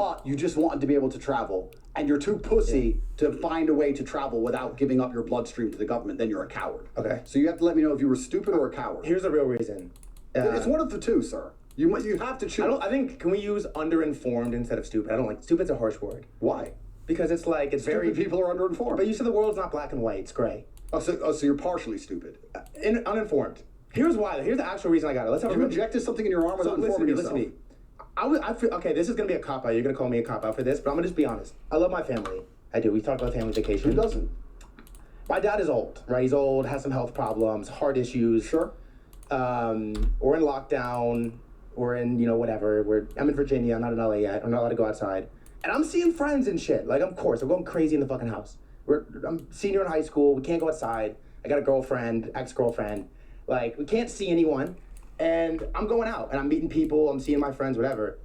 but you just wanted to be able to travel, and you're too pussy to find a way to travel without giving up your bloodstream to the government, then you're a coward. Okay. So you have to let me know if you were stupid or a coward. Here's the real reason. It's one of the two, sir. You have to choose. I think, can we use underinformed instead of stupid? I don't like, stupid's a harsh word. Why? Because it's like, it's Stupid very... people are underinformed. But you said the world's not black and white, it's gray. So you're partially stupid. Uninformed. Here's why. Here's the actual reason I got it. Let's have You injected something in your arm without informing yourself. Listen to me. I feel, okay, this is going to be a cop-out. You're going to call me a cop-out for this, but I'm going to just be honest. I love my family. I do. We talked about family vacation. Who doesn't? My dad is old, right? He's old, has some health problems, heart issues. Sure. We're in lockdown. We're in, whatever. I'm in Virginia. I'm not in LA yet. I'm not allowed to go outside. And I'm seeing friends and shit. Like, of course, I'm going crazy in the fucking house. I'm senior in high school. We can't go outside. I got a girlfriend, ex-girlfriend. Like, we can't see anyone. And I'm going out, and I'm meeting people. I'm seeing my friends, whatever.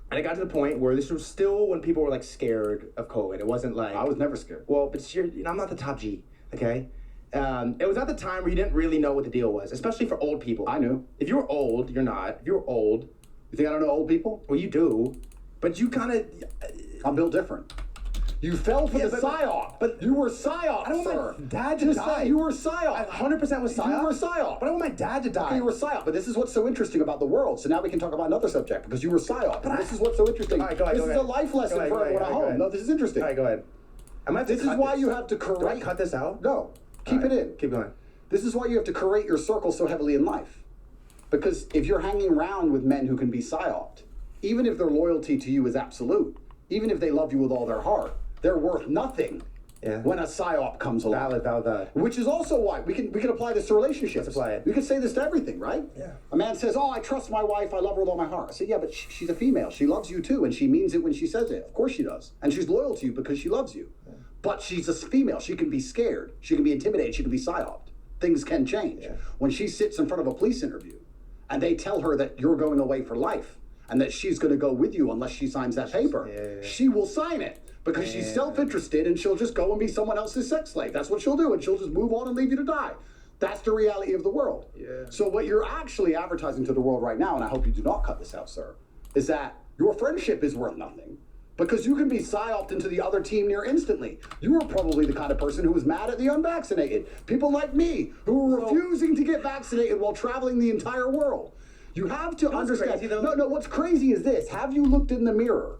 And it got to the point where this was still when people were, like, scared of COVID. It wasn't like... I was never scared. Well, but I'm not the top G, okay? It was at the time where you didn't really know what the deal was, especially for old people. I knew. If you were old, you're not. If you were old... You think I don't know old people? Well, you do. But you kind of... I'm built different. You fell for the psyop. But you were psyop, I don't sir. want my dad to Just die. say you were psyop. I 100% was psyop. You were psyop. But I want my dad to die. Okay, you were psyop. But this is what's so interesting about the world. So now we can talk about another subject because you were psyop. But this is what's so interesting. All right, go ahead, this is a life lesson for everyone at home. No, this is interesting. All right, go ahead. This is why you have to correct. Do I cut this out? No. Keep it in. Keep going. This is why you have to curate your circle so heavily in life. Because if you're hanging around with men who can be psyoped, even if their loyalty to you is absolute, even if they love you with all their heart, they're worth nothing when a psyop comes along. Valid. Which is also why we can apply this to relationships. Let's apply it. We can say this to everything, right? Yeah. A man says, "Oh, I trust my wife. I love her with all my heart." I say, "Yeah, but she's a female. She loves you too, and she means it when she says it. Of course she does, and she's loyal to you because she loves you. Yeah. But she's a female. She can be scared. She can be intimidated. She can be psyoped. Things can change. Yeah. When she sits in front of a police interview, and they tell her that you're going away for life." And that she's going to go with you unless she signs that paper. She will sign it because she's self-interested and she'll just go and be someone else's sex slave. That's what she'll do, and she'll just move on and leave you to die. That's the reality of the world. Yeah. So what you're actually advertising to the world right now, and I hope you do not cut this out, sir, is that your friendship is worth nothing. Because you can be psyoped into the other team near instantly. You were probably the kind of person who was mad at the unvaccinated. People like me who were refusing to get vaccinated while traveling the entire world. You have to understand. No, what's crazy is this. Have you looked in the mirror?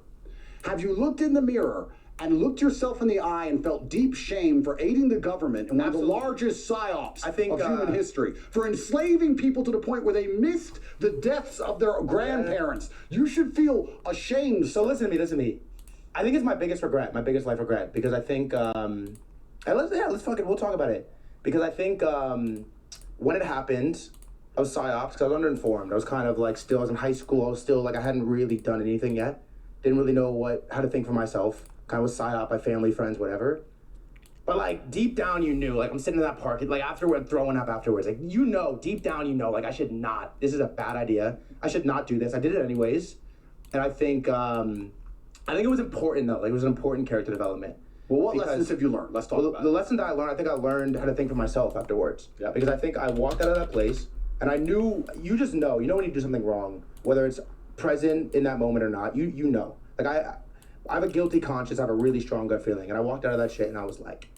Have you looked in the mirror and looked yourself in the eye and felt deep shame for aiding the government in one of the largest psyops of human history, for enslaving people to the point where they missed the deaths of their grandparents? You should feel ashamed. So listen to me. I think it's my biggest regret, my biggest life regret, because I think, let's fucking, we'll talk about it. Because I think when it happened, I was psyoped because I was underinformed. I was kind of like I was in high school. I was still like, I hadn't really done anything yet. Didn't really know how to think for myself. Kind of was psyoped by family, friends, whatever. But like deep down you knew, like I'm sitting in that park, like afterward, throwing up afterwards. Like deep down like I should not, this is a bad idea. I should not do this. I did it anyways. And I think it was important though. Like it was an important character development. Well, what lessons have you learned? Let's talk about it. The lesson that I learned, I think I learned how to think for myself afterwards. Yeah. Because I think I walked out of that place and I knew, you know when you do something wrong, whether it's present in that moment or not, you know. Like I have a guilty conscience, I have a really strong gut feeling, and I walked out of that shit and I was like,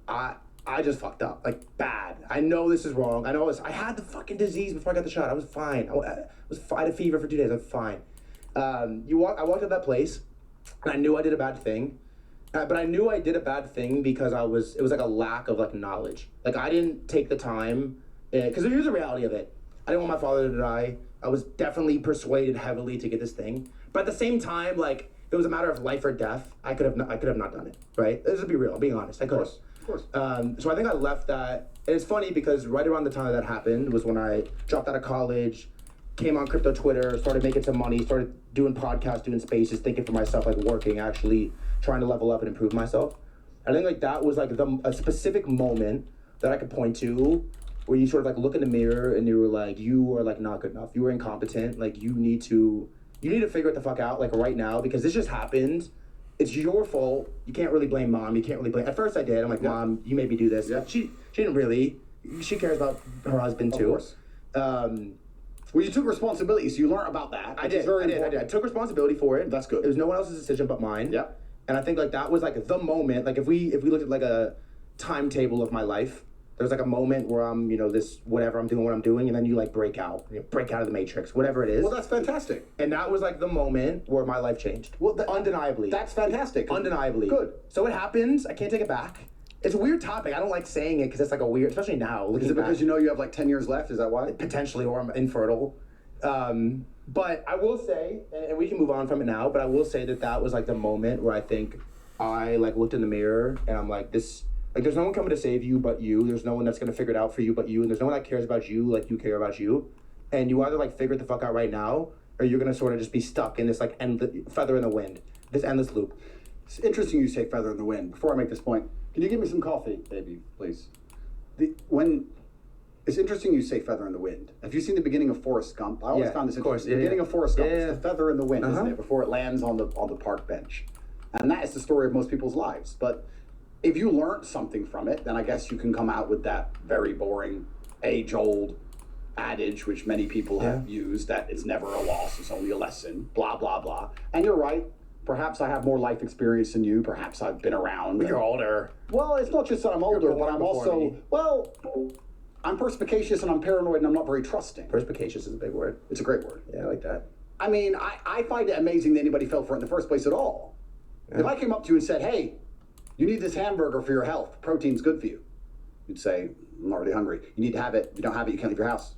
I just fucked up, like bad. I know this is wrong. I had the fucking disease before I got the shot. I was fine. I had a fever for 2 days. I was fine. I walked out of that place and I knew I did a bad thing. But I knew I did a bad thing because it was like a lack of like knowledge. Like I didn't take the time. Because here's the reality of it. I didn't want my father to die. I was definitely persuaded heavily to get this thing. But at the same time, like, it was a matter of life or death. I could have not done it, right? Let's just be real, being honest. I could have. Of course. So I think I left that. And it's funny because right around the time that happened was when I dropped out of college, came on crypto Twitter, started making some money, started doing podcasts, doing spaces, thinking for myself, like working, actually trying to level up and improve myself. I think like that was like a specific moment that I could point to where you sort of like look in the mirror and you were like, you are like not good enough. You were incompetent. Like you need to figure it the fuck out like right now because this just happened. It's your fault. You can't really blame mom. You can't really blame. At first I did. I'm like, Mom, you made me do this. Yeah. She didn't really. She cares about her husband too. Of course. Well, you took responsibility, so you learned about that. I did. I took responsibility for it. That's good. It was no one else's decision but mine. Yeah. And I think like that was like the moment. Like if we looked at like a timetable of my life, there's like a moment where I'm, you know, this whatever I'm doing, what I'm doing, and then you like break out of the matrix, whatever it is. Well, that's fantastic. And that was like the moment where my life changed. Well, undeniably. That's fantastic. Undeniably. Good. So it happens. I can't take it back. It's a weird topic. I don't like saying it because it's like a weird, especially now. Is it because you know you have like 10 years left? Is that why? Potentially, or I'm infertile. But I will say, and we can move on from it now, but I will say that that was like the moment where I think I like looked in the mirror and I'm like, this, like there's no one coming to save you but you. There's no one that's going to figure it out for you but you. And there's no one that cares about you like you care about you. And you either like figure it the fuck out right now or you're going to sort of just be stuck in this like feather in the wind, this endless loop. It's interesting you say feather in the wind. Before I make this point, can you give me some coffee, baby, please? It's interesting you say feather in the wind. Have you seen the beginning of Forrest Gump? I always found this interesting. The beginning of Forrest Gump is the feather in the wind, isn't it? Before it lands on the park bench. And that is the story of most people's lives. But if you learned something from it, then I guess you can come out with that very boring, age-old adage, which many people have used, that it's never a loss, it's only a lesson, blah, blah, blah. And you're right. Perhaps I have more life experience than you. Perhaps I've been around. But you're older. Well, it's not just that I'm older, but I'm also, I'm perspicacious and I'm paranoid and I'm not very trusting. Perspicacious is a big word. It's a great word. Yeah, I like that. I mean, I find it amazing that anybody fell for it in the first place at all. Yeah. If I came up to you and said, hey, you need this hamburger for your health. Protein's good for you. You'd say, I'm already hungry. You need to have it. If you don't have it, you can't leave your house.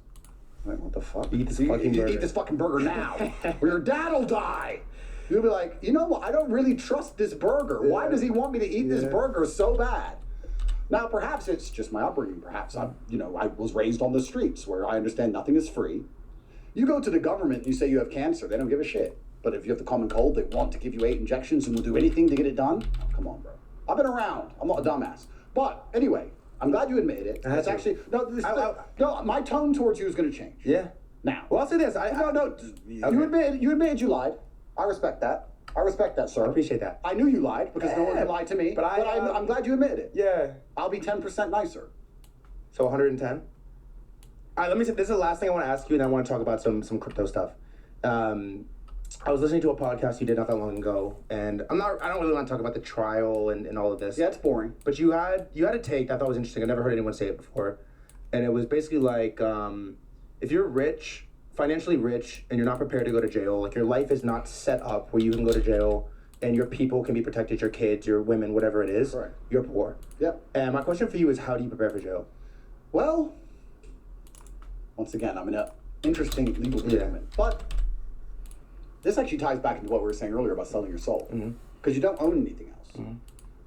I'm like, what the fuck? Eat this fucking burger. Eat this fucking burger now or your dad'll die. You'll be like, you know what? I don't really trust this burger. Yeah. Why does he want me to eat this burger so bad? Now, perhaps it's just my upbringing. Perhaps I was raised on the streets where I understand nothing is free. You go to the government and you say you have cancer. They don't give a shit. But if you have the common cold, they want to give you 8 injections and will do anything to get it done. Oh, come on, bro. I've been around. I'm not a dumbass. But anyway, I'm glad you admitted it. It's actually no. My tone towards you is going to change. Yeah. Now. Well, I'll say this. You admitted you lied. I respect that. I respect that, sir. I appreciate that. I knew you lied because no one can lie to me. But I'm glad you admitted it. Yeah. I'll be 10% nicer. So 110. All right. Let me say this is the last thing I want to ask you, and I want to talk about some crypto stuff. I was listening to a podcast you did not that long ago, and I don't really want to talk about the trial and all of this. Yeah, it's boring. But you had a take that I thought was interesting. I never heard anyone say it before, and it was basically like, if you're rich, financially rich, and you're not prepared to go to jail, like your life is not set up where you can go to jail, and your people can be protected, your kids, your women, whatever it is. Right. You're poor. Yeah. And my question for you is, how do you prepare for jail? Well, once again, I'm in an interesting legal predicament, but. This actually ties back into what we were saying earlier about selling your soul. Because you don't own anything else.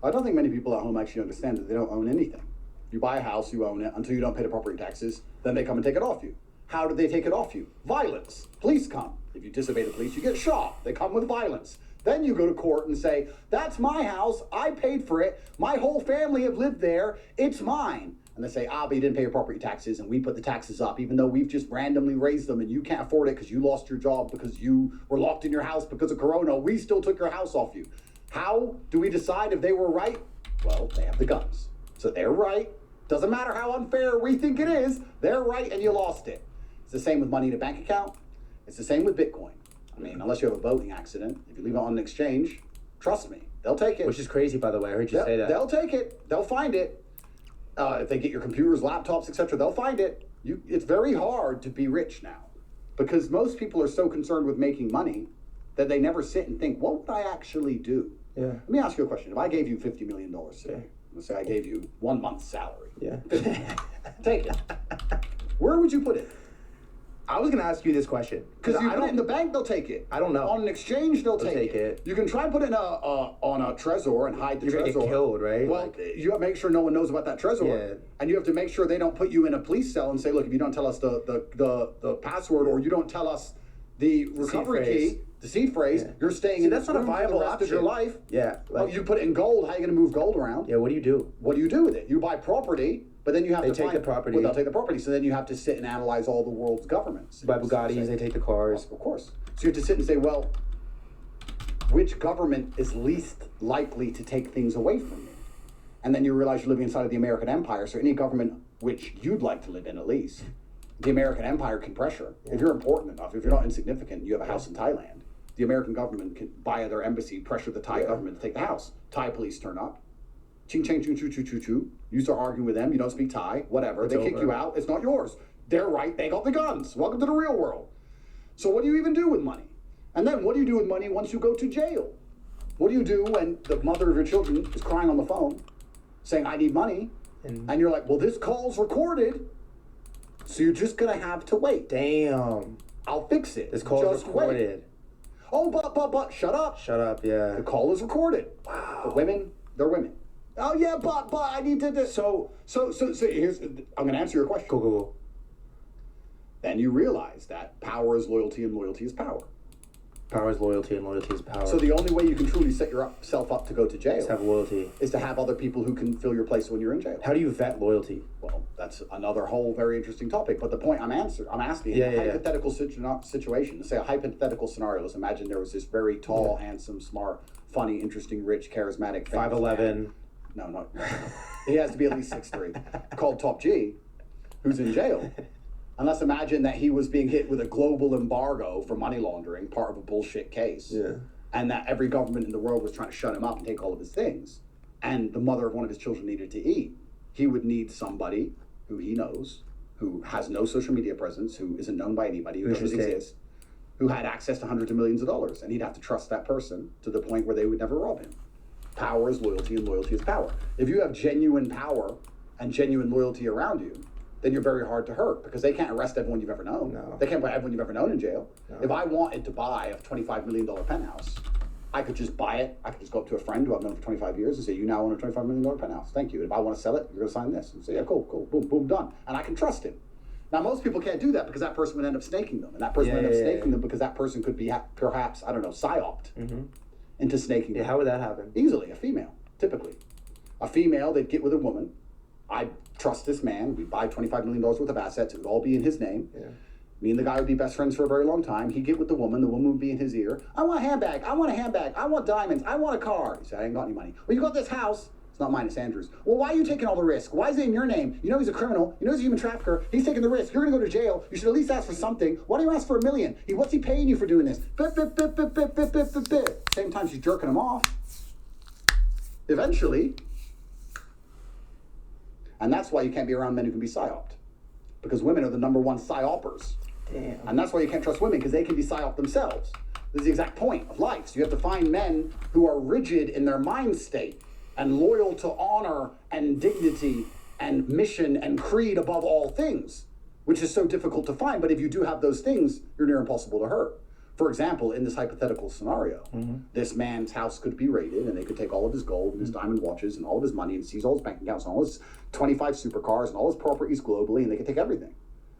I don't think many people at home actually understand that they don't own anything. You buy a house, you own it, until you don't pay the property taxes, then they come and take it off you. How do they take it off you? Violence. Police come. If you disobey the police, you get shot. They come with violence. Then you go to court and say, that's my house, I paid for it, my whole family have lived there, it's mine. And they say, but you didn't pay your property taxes, and we put the taxes up, even though we've just randomly raised them, and you can't afford it because you lost your job, because you were locked in your house because of Corona. We still took your house off you. How do we decide if they were right? Well, they have the guns. So they're right. Doesn't matter how unfair we think it is, they're right, and you lost it. It's the same with money in a bank account. It's the same with Bitcoin. I mean, unless you have a boating accident, if you leave it on an exchange, trust me, they'll take it. Which is crazy, by the way. I heard you say that. They'll take it. They'll find it. If they get your computers, laptops, etc., they'll find it. It's very hard to be rich now because most people are so concerned with making money that they never sit and think, what would I actually do? Yeah. Let me ask you a question. If I gave you $50 million today, let's say I gave you 1 month's salary. Yeah. Take it. Where would you put it? I was going to ask you this question. Because you put it in the bank, they'll take it. I don't know. On an exchange, they'll take it. You can try and put it in on a Trezor and hide the Trezor. You're going to get killed, right? Well, you have to make sure no one knows about that Trezor. Yeah. And you have to make sure they don't put you in a police cell and say, look, if you don't tell us the password or you don't tell us the recovery key, the seed phrase, you're staying in that's not a viable for the rest of your life. Yeah. Well, you put it in gold. How are you going to move gold around? Yeah, what do you do? What do you do with it? You buy property. But then you have to take the property. Well, they'll take the property. So then you have to sit and analyze all the world's governments. Buy Bugattis, they take the cars. Of course. So you have to sit and say, well, which government is least likely to take things away from me? And then you realize you're living inside of the American empire. So any government which you'd like to live in, at least, The American empire can pressure. If you're important enough, if you're not insignificant, you have a house in Thailand. The American government can, via their embassy, pressure the Thai government to take the house. Thai police turn up. Ching, ching, choo, choo, choo, choo, choo. You start arguing with them. You don't speak Thai. Whatever. They kick you out. It's not yours. They're right. They got the guns. Welcome to the real world. So what do you even do with money? And then what do you do with money once you go to jail? What do you do when the mother of your children is crying on the phone saying, I need money? And you're like, well, this call's recorded. So you're just going to have to wait. Damn. I'll fix it. This call's just recorded. Wait. Oh, but, shut up. Shut up, yeah. The call is recorded. Wow. The women, they're women. Oh, yeah, but, I need to... So here's... I'm going to answer your question. Go. Then you realize that power is loyalty and loyalty is power. Power is loyalty and loyalty is power. So the only way you can truly set yourself up to go to jail is have loyalty. Is to have other people who can fill your place when you're in jail. How do you vet loyalty? Well, that's another whole very interesting topic. But the point I'm asking, a hypothetical situation, say a hypothetical scenario. Let's imagine there was this very tall, handsome, smart, funny, interesting, rich, charismatic, 5'11". No. He has to be at least 6'3", called Top G, who's in jail. And let's imagine that he was being hit with a global embargo for money laundering, part of a bullshit case. Yeah. And that every government in the world was trying to shut him up and take all of his things. And the mother of one of his children needed to eat. He would need somebody who he knows, who has no social media presence, who isn't known by anybody, who doesn't exist, who had access to hundreds of millions of dollars. And he'd have to trust that person to the point where they would never rob him. Power is loyalty and loyalty is power. If you have genuine power and genuine loyalty around you, then you're very hard to hurt because they can't arrest everyone you've ever known. No. They can't put everyone you've ever known in jail. No. If I wanted to buy a $25 million penthouse, I could just buy it. I could just go up to a friend who I've known for 25 years and say, you now own a $25 million penthouse. Thank you. And if I want to sell it, you're going to sign this. And say, yeah, cool, boom, boom, done. And I can trust him. Now, most people can't do that because that person would end up snaking them. And that person would end up snaking them because that person could be perhaps, I don't know, psyoped into snaking them. Yeah, how would that happen? Easily, a female, typically. A female, they'd get with a woman. I'd trust this man. We'd buy $25 million worth of assets. It would all be in his name. Yeah. Me and the guy would be best friends for a very long time. He'd get with the woman. The woman would be in his ear. I want a handbag. I want a handbag. I want diamonds. I want a car. He said, I ain't got any money. Well, you got this house. It's not mine. It's Andrew's. Well, why are you taking all the risk? Why is it in your name? You know he's a criminal. You know he's a human trafficker. He's taking the risk. You're going to go to jail. You should at least ask for something. Why do you ask for $1 million? What's he paying you for doing this? Same time she's jerking him off. Eventually... And that's why you can't be around men who can be psyoped. Because women are the number one psyopers. Damn. And that's why you can't trust women, because they can be psyoped themselves. This is the exact point of life. So you have to find men who are rigid in their mind state and loyal to honor and dignity and mission and creed above all things, which is so difficult to find. But if you do have those things, you're near impossible to hurt. For example, in this hypothetical scenario, this man's house could be raided and they could take all of his gold and his diamond watches and all of his money and seize all his bank accounts and all his 25 supercars and all his properties globally, and they could take everything.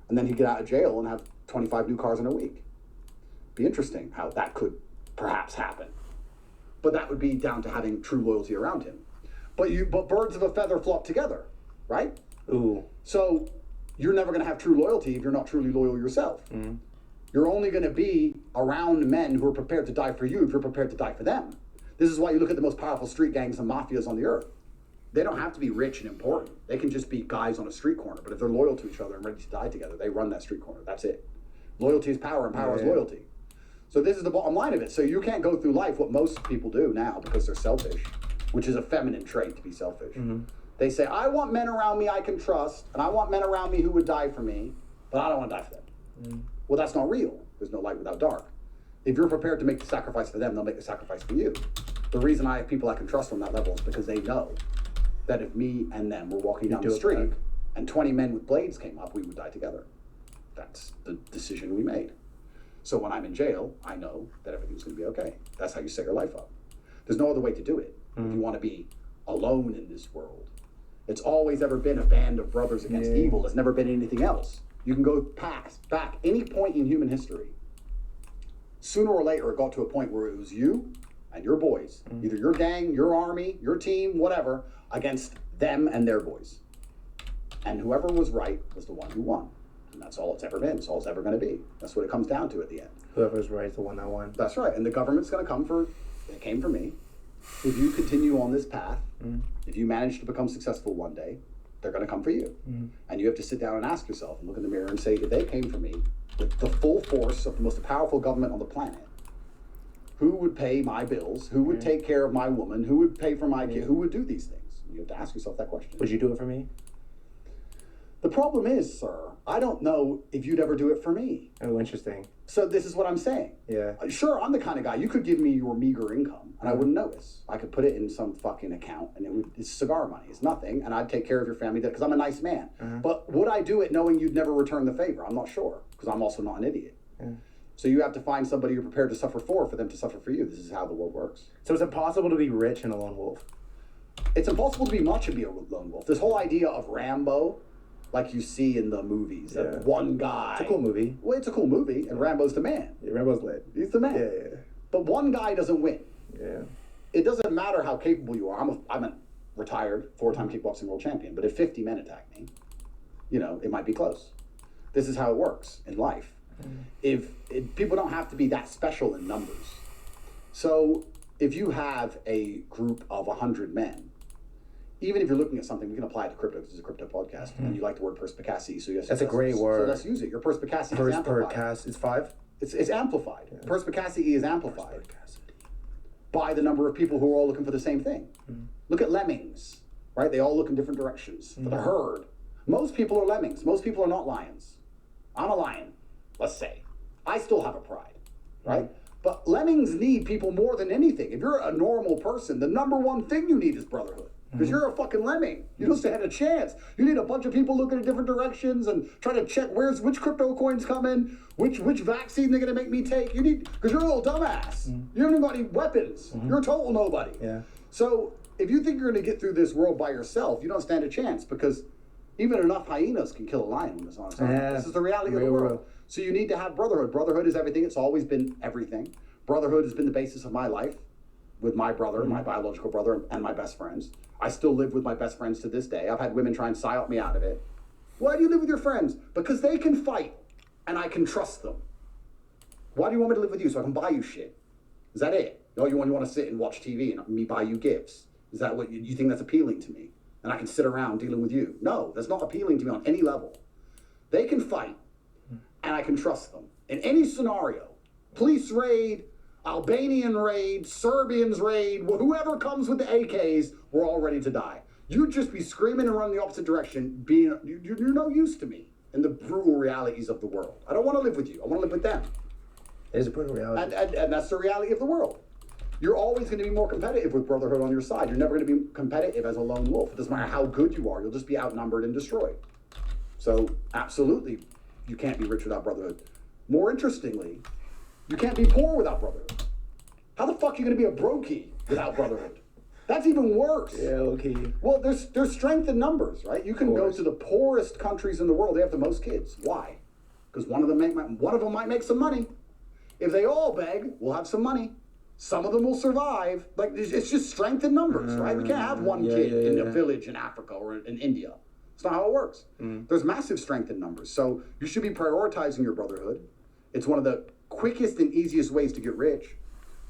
And then he'd get out of jail and have 25 new cars in a week. Be interesting how that could perhaps happen. But that would be down to having true loyalty around him. But birds of a feather flock together, right? Ooh. So you're never going to have true loyalty if you're not truly loyal yourself. You're only going to be around men who are prepared to die for you if you're prepared to die for them. This is why you look at the most powerful street gangs and mafias on the earth. They don't have to be rich and important. They can just be guys on a street corner. But if they're loyal to each other and ready to die together, they run that street corner. That's it. Loyalty is power and power is loyalty. So this is the bottom line of it. So you can't go through life what most people do now because they're selfish, which is a feminine trait to be selfish. They say, I want men around me I can trust, and I want men around me who would die for me, but I don't want to die for them. Well, that's not real. There's no light without dark. If you're prepared to make the sacrifice for them, they'll make the sacrifice for you. The reason I have people I can trust on that level is because they know that if me and them were walking down the street and 20 men with blades came up, we would die together. That's the decision we made. So when I'm in jail, I know that everything's going to be okay. That's how you set your life up. There's no other way to do it. If you want to be alone in this world. It's always ever been a band of brothers against evil. It's never been anything else. You can go back any point in human history. Sooner or later, it got to a point where it was you and your boys, either your gang, your army, your team, whatever, against them and their boys. And whoever was right was the one who won. And that's all it's ever been. It's all it's ever going to be. That's what it comes down to at the end. Whoever's right is the one that won. That's right. And the government's going to come for, it came for me. If you continue on this path, if you manage to become successful one day, they're going to come for you. And you have to sit down and ask yourself and look in the mirror and say, if they came for me with the full force of the most powerful government on the planet, who would pay my bills? Who would take care of my woman? Who would pay for my kid? Who would do these things? You have to ask yourself that question. Would you do it for me? The problem is, sir, I don't know if you'd ever do it for me. Oh, interesting. So this is what I'm saying. Yeah. Sure, I'm the kind of guy, you could give me your meager income and I wouldn't notice. I could put it in some fucking account and it's cigar money. It's nothing. And I'd take care of your family because I'm a nice man. But would I do it knowing you'd never return the favor? I'm not sure because I'm also not an idiot. So you have to find somebody you're prepared to suffer for them to suffer for you. This is how the world works. So it's impossible to be rich and a lone wolf. It's impossible to be much and be a lone wolf. This whole idea of Rambo, like you see in the movies, that one guy. It's a cool movie. Well, it's a cool movie, and Rambo's the man. Yeah, Rambo's lit. He's the man. Yeah. But one guy doesn't win. Yeah. It doesn't matter how capable you are. I'm a retired 4-time kickboxing world champion, but if 50 men attack me, it might be close. This is how it works in life. If people don't have to be that special in numbers. So if you have a group of 100 men, even if you're looking at something, we can apply it to crypto because it's a crypto podcast, and you like the word perspicacity, so yes, that's a great word. So let's use it. Your perspicacity is amplified. It's 5? It's amplified. Yeah. Perspicacity is amplified by the number of people who are all looking for the same thing. Look at lemmings, right? They all look in different directions for the herd. Most people are lemmings. Most people are not lions. I'm a lion, let's say. I still have a pride, right? But lemmings need people more than anything. If you're a normal person, the number one thing you need is brotherhood. Because you're a fucking lemming. You don't stand a chance. You need a bunch of people looking in different directions and trying to check which crypto coins coming, which vaccine they're gonna make me take. Because you're a little dumbass. You haven't even got any weapons. You're a total nobody. Yeah. So if you think you're gonna get through this world by yourself, you don't stand a chance because even enough hyenas can kill a lion on this honest. This is the reality of the world. So you need to have brotherhood. Brotherhood is everything. It's always been everything. Brotherhood has been the basis of my life with my brother, my biological brother, and my best friends. I still live with my best friends to this day. I've had women try and psyop me out of it. Why do you live with your friends? Because they can fight, and I can trust them. Why do you want me to live with you? So I can buy you shit. Is that it? No, you want to sit and watch TV and me buy you gifts? Is that what you think that's appealing to me? And I can sit around dealing with you? No, that's not appealing to me on any level. They can fight, and I can trust them. In any scenario, police raid, Albanian raid, Serbians raid, whoever comes with the AKs, we're all ready to die. You'd just be screaming and running the opposite direction, you're no use to me in the brutal realities of the world. I don't want to live with you. I want to live with them. It is a brutal reality. And that's the reality of the world. You're always going to be more competitive with brotherhood on your side. You're never going to be competitive as a lone wolf. It doesn't matter how good you are. You'll just be outnumbered and destroyed. So absolutely, you can't be rich without brotherhood. More interestingly, you can't be poor without brotherhood. How the fuck are you going to be a brokey without brotherhood? That's even worse. Yeah, okay. Well, there's strength in numbers, right? You can go to the poorest countries in the world. They have the most kids. Why? Because one of them might make some money. If they all beg, we'll have some money. Some of them will survive. Like, it's just strength in numbers, right? We can't have one kid in a village in Africa or in India. It's not how it works. There's massive strength in numbers. So you should be prioritizing your brotherhood. It's one of the quickest and easiest ways to get rich.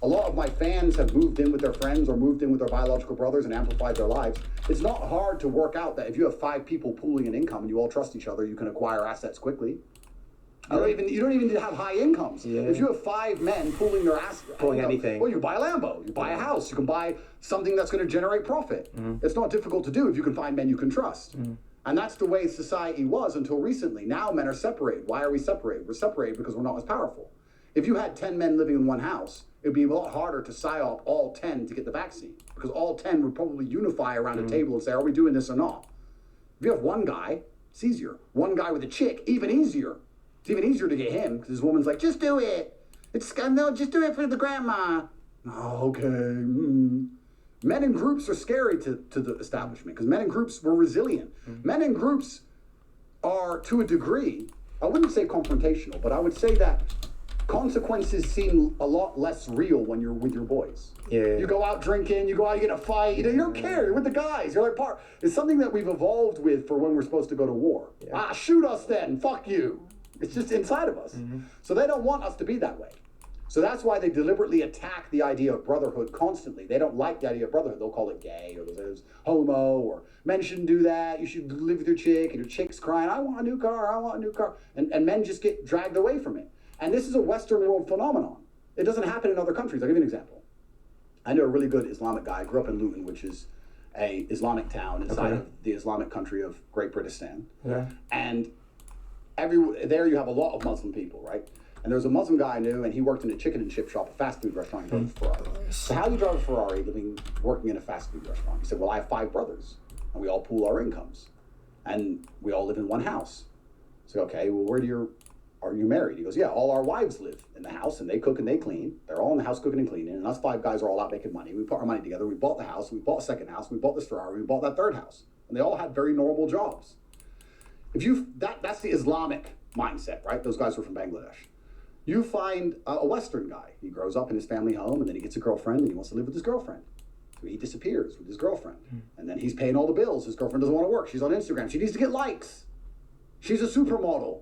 A lot of my fans have moved in with their friends or moved in with their biological brothers and amplified their lives. It's not hard to work out that if you have 5 people pooling an income and you all trust each other, you can acquire assets quickly. You don't even need to have high incomes. Yeah. If you have 5 men pooling their assets, anything. Well, you buy a Lambo, you buy a house, you can buy something that's going to generate profit. It's not difficult to do if you can find men you can trust. And that's the way society was until recently. Now men are separated. Why are we separated? We're separated because we're not as powerful. If you had 10 men living in one house, it would be a lot harder to psyop all 10 to get the vaccine because all 10 would probably unify around a table and say, are we doing this or not? If you have one guy, it's easier. One guy with a chick, even easier. It's even easier to get him because his woman's like, just do it. No, just do it for the grandma. Oh, okay. Men in groups are scary to the establishment because men in groups were resilient. Men in groups are, to a degree, I wouldn't say confrontational, but I would say that consequences seem a lot less real when you're with your boys. You go out drinking, you go out, you get in a fight, you don't care, you're with the guys, you're like it's something that we've evolved with for when we're supposed to go to war. Shoot us then, fuck you. It's just inside of us. So they don't want us to be that way. So that's why they deliberately attack the idea of brotherhood constantly. They don't like the idea of brotherhood. They'll call it gay, or there's homo, or men shouldn't do that. You should live with your chick, and your chick's crying, I want a new car, I want a new car. And men just get dragged away from it. And this is a Western world phenomenon. It doesn't happen in other countries. I'll give you an example. I know a really good Islamic guy. I grew up in Luton, which is a Islamic town inside of the Islamic country of Great Britistan. And there you have a lot of Muslim people, right? And there was a Muslim guy I knew, and he worked in a chicken and chip shop, a fast food restaurant. He drove a Ferrari. So how do you drive a Ferrari working in a fast food restaurant? He said, well, I have 5 brothers, and we all pool our incomes. And we all live in one house. So, okay, well, are you married? He goes, yeah, all our wives live in the house, and they cook and they clean. They're all in the house cooking and cleaning, and us 5 guys are all out making money. We put our money together. We bought the house. We bought a second house. We bought this Ferrari. We bought that third house. And they all had very normal jobs. That's the Islamic mindset, right? Those guys were from Bangladesh. You find a Western guy. He grows up in his family home, and then he gets a girlfriend, and he wants to live with his girlfriend. So he disappears with his girlfriend. And then he's paying all the bills. His girlfriend doesn't want to work. She's on Instagram. She needs to get likes. She's a supermodel,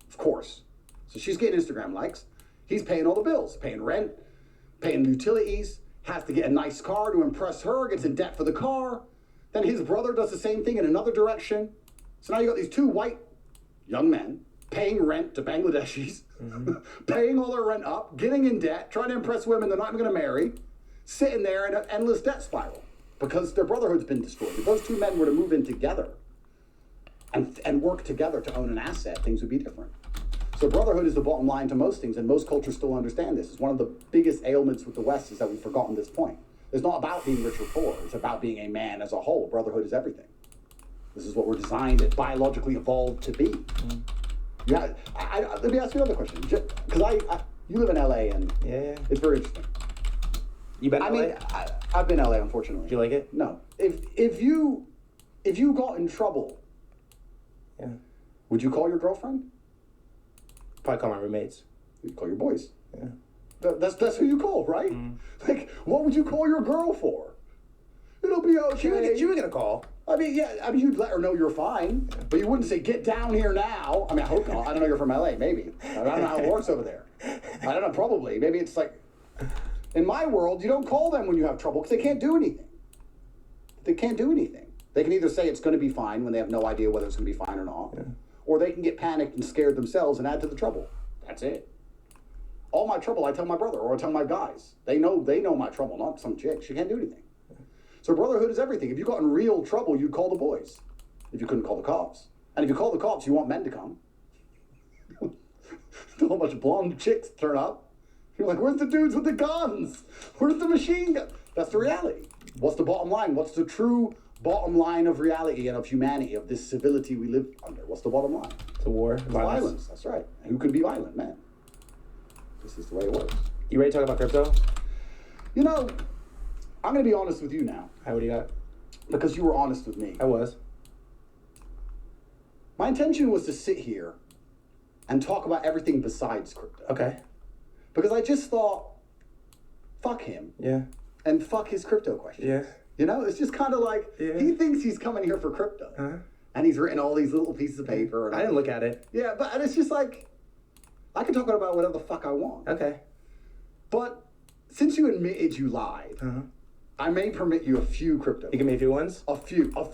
of course. So she's getting Instagram likes. He's paying all the bills, paying rent, paying utilities, has to get a nice car to impress her, gets in debt for the car. Then his brother does the same thing in another direction. So now you got these 2 white young men paying rent to Bangladeshis, paying all their rent up, getting in debt, trying to impress women they're not even going to marry, sitting there in an endless debt spiral because their brotherhood's been destroyed. If those 2 men were to move in together and work together to own an asset, things would be different. So brotherhood is the bottom line to most things, and most cultures still understand this. It's one of the biggest ailments with the West is that we've forgotten this point. It's not about being rich or poor. It's about being a man as a whole. Brotherhood is everything. This is what we're designed and biologically evolved to be. Yeah, let me ask you another question. Because you live in LA, and it's very interesting. You been in LA? I've been in LA, unfortunately. Do you like it? No. If you got in trouble, would you call your girlfriend? Probably call my roommates. You'd call your boys. Yeah. That's who you call, right? Like, what would you call your girl for? It'll be okay. She was gonna call. You'd let her know you're fine, but you wouldn't say, get down here now. I hope not. I don't know, you're from LA, maybe. I don't know how it works over there. I don't know, probably. Maybe it's like, in my world, you don't call them when you have trouble because they can't do anything. They can't do anything. They can either say it's going to be fine when they have no idea whether it's going to be fine or not, or they can get panicked and scared themselves and add to the trouble. That's it. All my trouble, I tell my brother or I tell my guys. They know my trouble, not some chick. She can't do anything. So brotherhood is everything. If you got in real trouble, you'd call the boys. If you couldn't call the cops. And if you call the cops, you want men to come. A whole bunch of blonde chicks turn up. You're like, where's the dudes with the guns? Where's the machine gun? That's the reality. What's the bottom line? What's the true bottom line of reality and of humanity, of this civility we live under? What's the bottom line? It's a war. Violence. That's right. And who can be violent? Man. This is the way it works. You ready to talk about crypto? You know, I'm going to be honest with you now. Hey, what do you got? Because you were honest with me. I was. My intention was to sit here and talk about everything besides crypto. Okay. Because I just thought, fuck him. Yeah. And fuck his crypto questions. Yeah. You know, it's just kind of like, he thinks he's coming here for crypto. And he's written all these little pieces of paper. And I didn't look at it. Yeah, and it's just like, I can talk about whatever the fuck I want. Okay. But since you admitted you lied, I may permit you a few crypto. You give me a few ones? A few. Was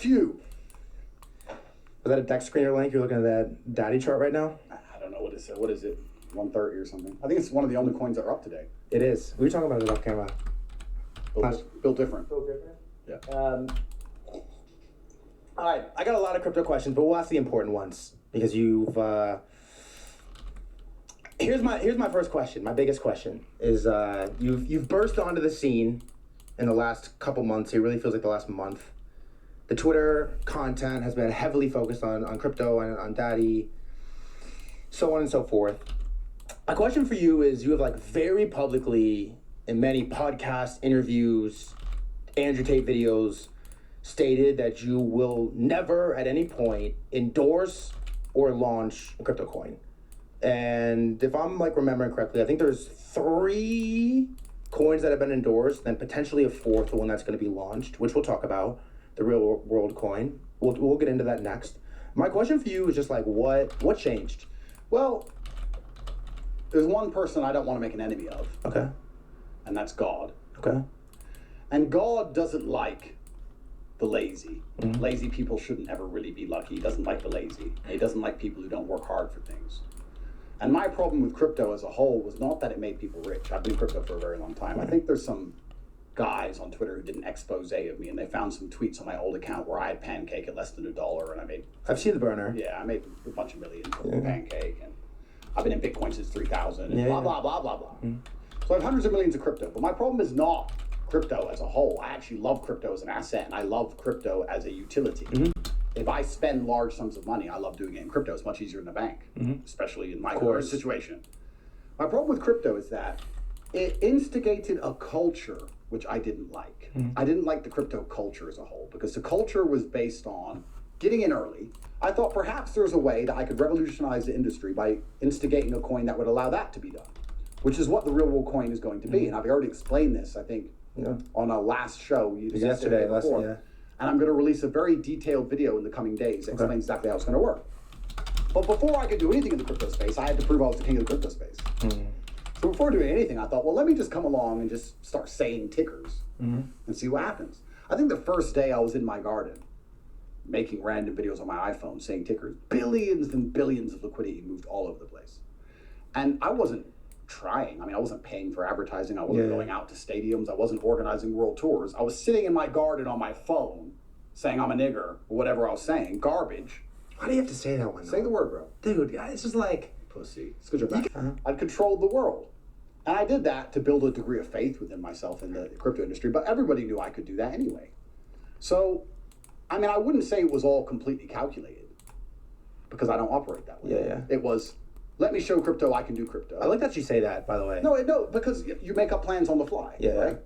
that a deck screener link? You're looking at that daddy chart right now? I don't know what it. What is it? 130 or something. I think it's one of the only coins that are up today. It is. We were talking about it off camera. Built different. Yeah. All right. I got a lot of crypto questions, but we'll ask the important ones because you've. Here's my first question. My biggest question is you've burst onto the scene in the last couple months. It really feels like the last month. The Twitter content has been heavily focused on crypto and on daddy, so on and so forth. My question for you is, you have like very publicly in many podcast interviews, Andrew Tate videos, stated that you will never at any point endorse or launch a crypto coin. And if I'm like remembering correctly, I think there's 3 coins that have been endorsed, then potentially a 4th one that's going to be launched, which we'll talk about, the real world coin. We'll get into that next. My question for you is just like, what changed? Well, There's one person I don't want to make an enemy of. Okay. And that's God. Okay. And God doesn't like the lazy. Lazy people shouldn't ever really be lucky. He doesn't like the lazy. He doesn't like people who don't work hard for things. And my problem with crypto as a whole was not that it made people rich. I've been in crypto for a very long time. I think there's some guys on Twitter who did an expose of me, and they found some tweets on my old account where I had Pancake at less than $1, and I made... I've seen the burner. Yeah, I made a bunch of millions from Pancake, and I've been in Bitcoin since 3000, and blah, blah, blah, blah, blah. So I have hundreds of millions of crypto, but my problem is not crypto as a whole. I actually love crypto as an asset, and I love crypto as a utility. If I spend large sums of money, I love doing it in crypto. It's much easier in the bank, especially in my current situation. My problem with crypto is that it instigated a culture which I didn't like. I didn't like the crypto culture as a whole, because the culture was based on getting in early. I thought perhaps there's a way that I could revolutionize the industry by instigating a coin that would allow that to be done, which is what the real world coin is going to be. And I've already explained this, I think, on a last show. Yesterday. And I'm going to release a very detailed video in the coming days that explains exactly how it's going to work. But before I could do anything in the crypto space, I had to prove I was the king of the crypto space. So before doing anything, I thought, well, let me just come along and just start saying tickers and see what happens. I think the first day I was in my garden making random videos on my iPhone saying tickers, billions and billions of liquidity moved all over the place. And I wasn't trying. I mean, I wasn't paying for advertising. I wasn't going out to stadiums. I wasn't organizing world tours. I was sitting in my garden on my phone saying I'm a nigger or whatever I was saying. Garbage. Why do you have to say that one? Say the word, bro. Dude, it's just like... Pussy. It's because you're back. I controlled the world. And I did that to build a degree of faith within myself in the crypto industry, but everybody knew I could do that anyway. So, I mean, I wouldn't say it was all completely calculated, because I don't operate that way. It was, let me show crypto I can do crypto. I like that you say that, by the way. No, because you make up plans on the fly, right?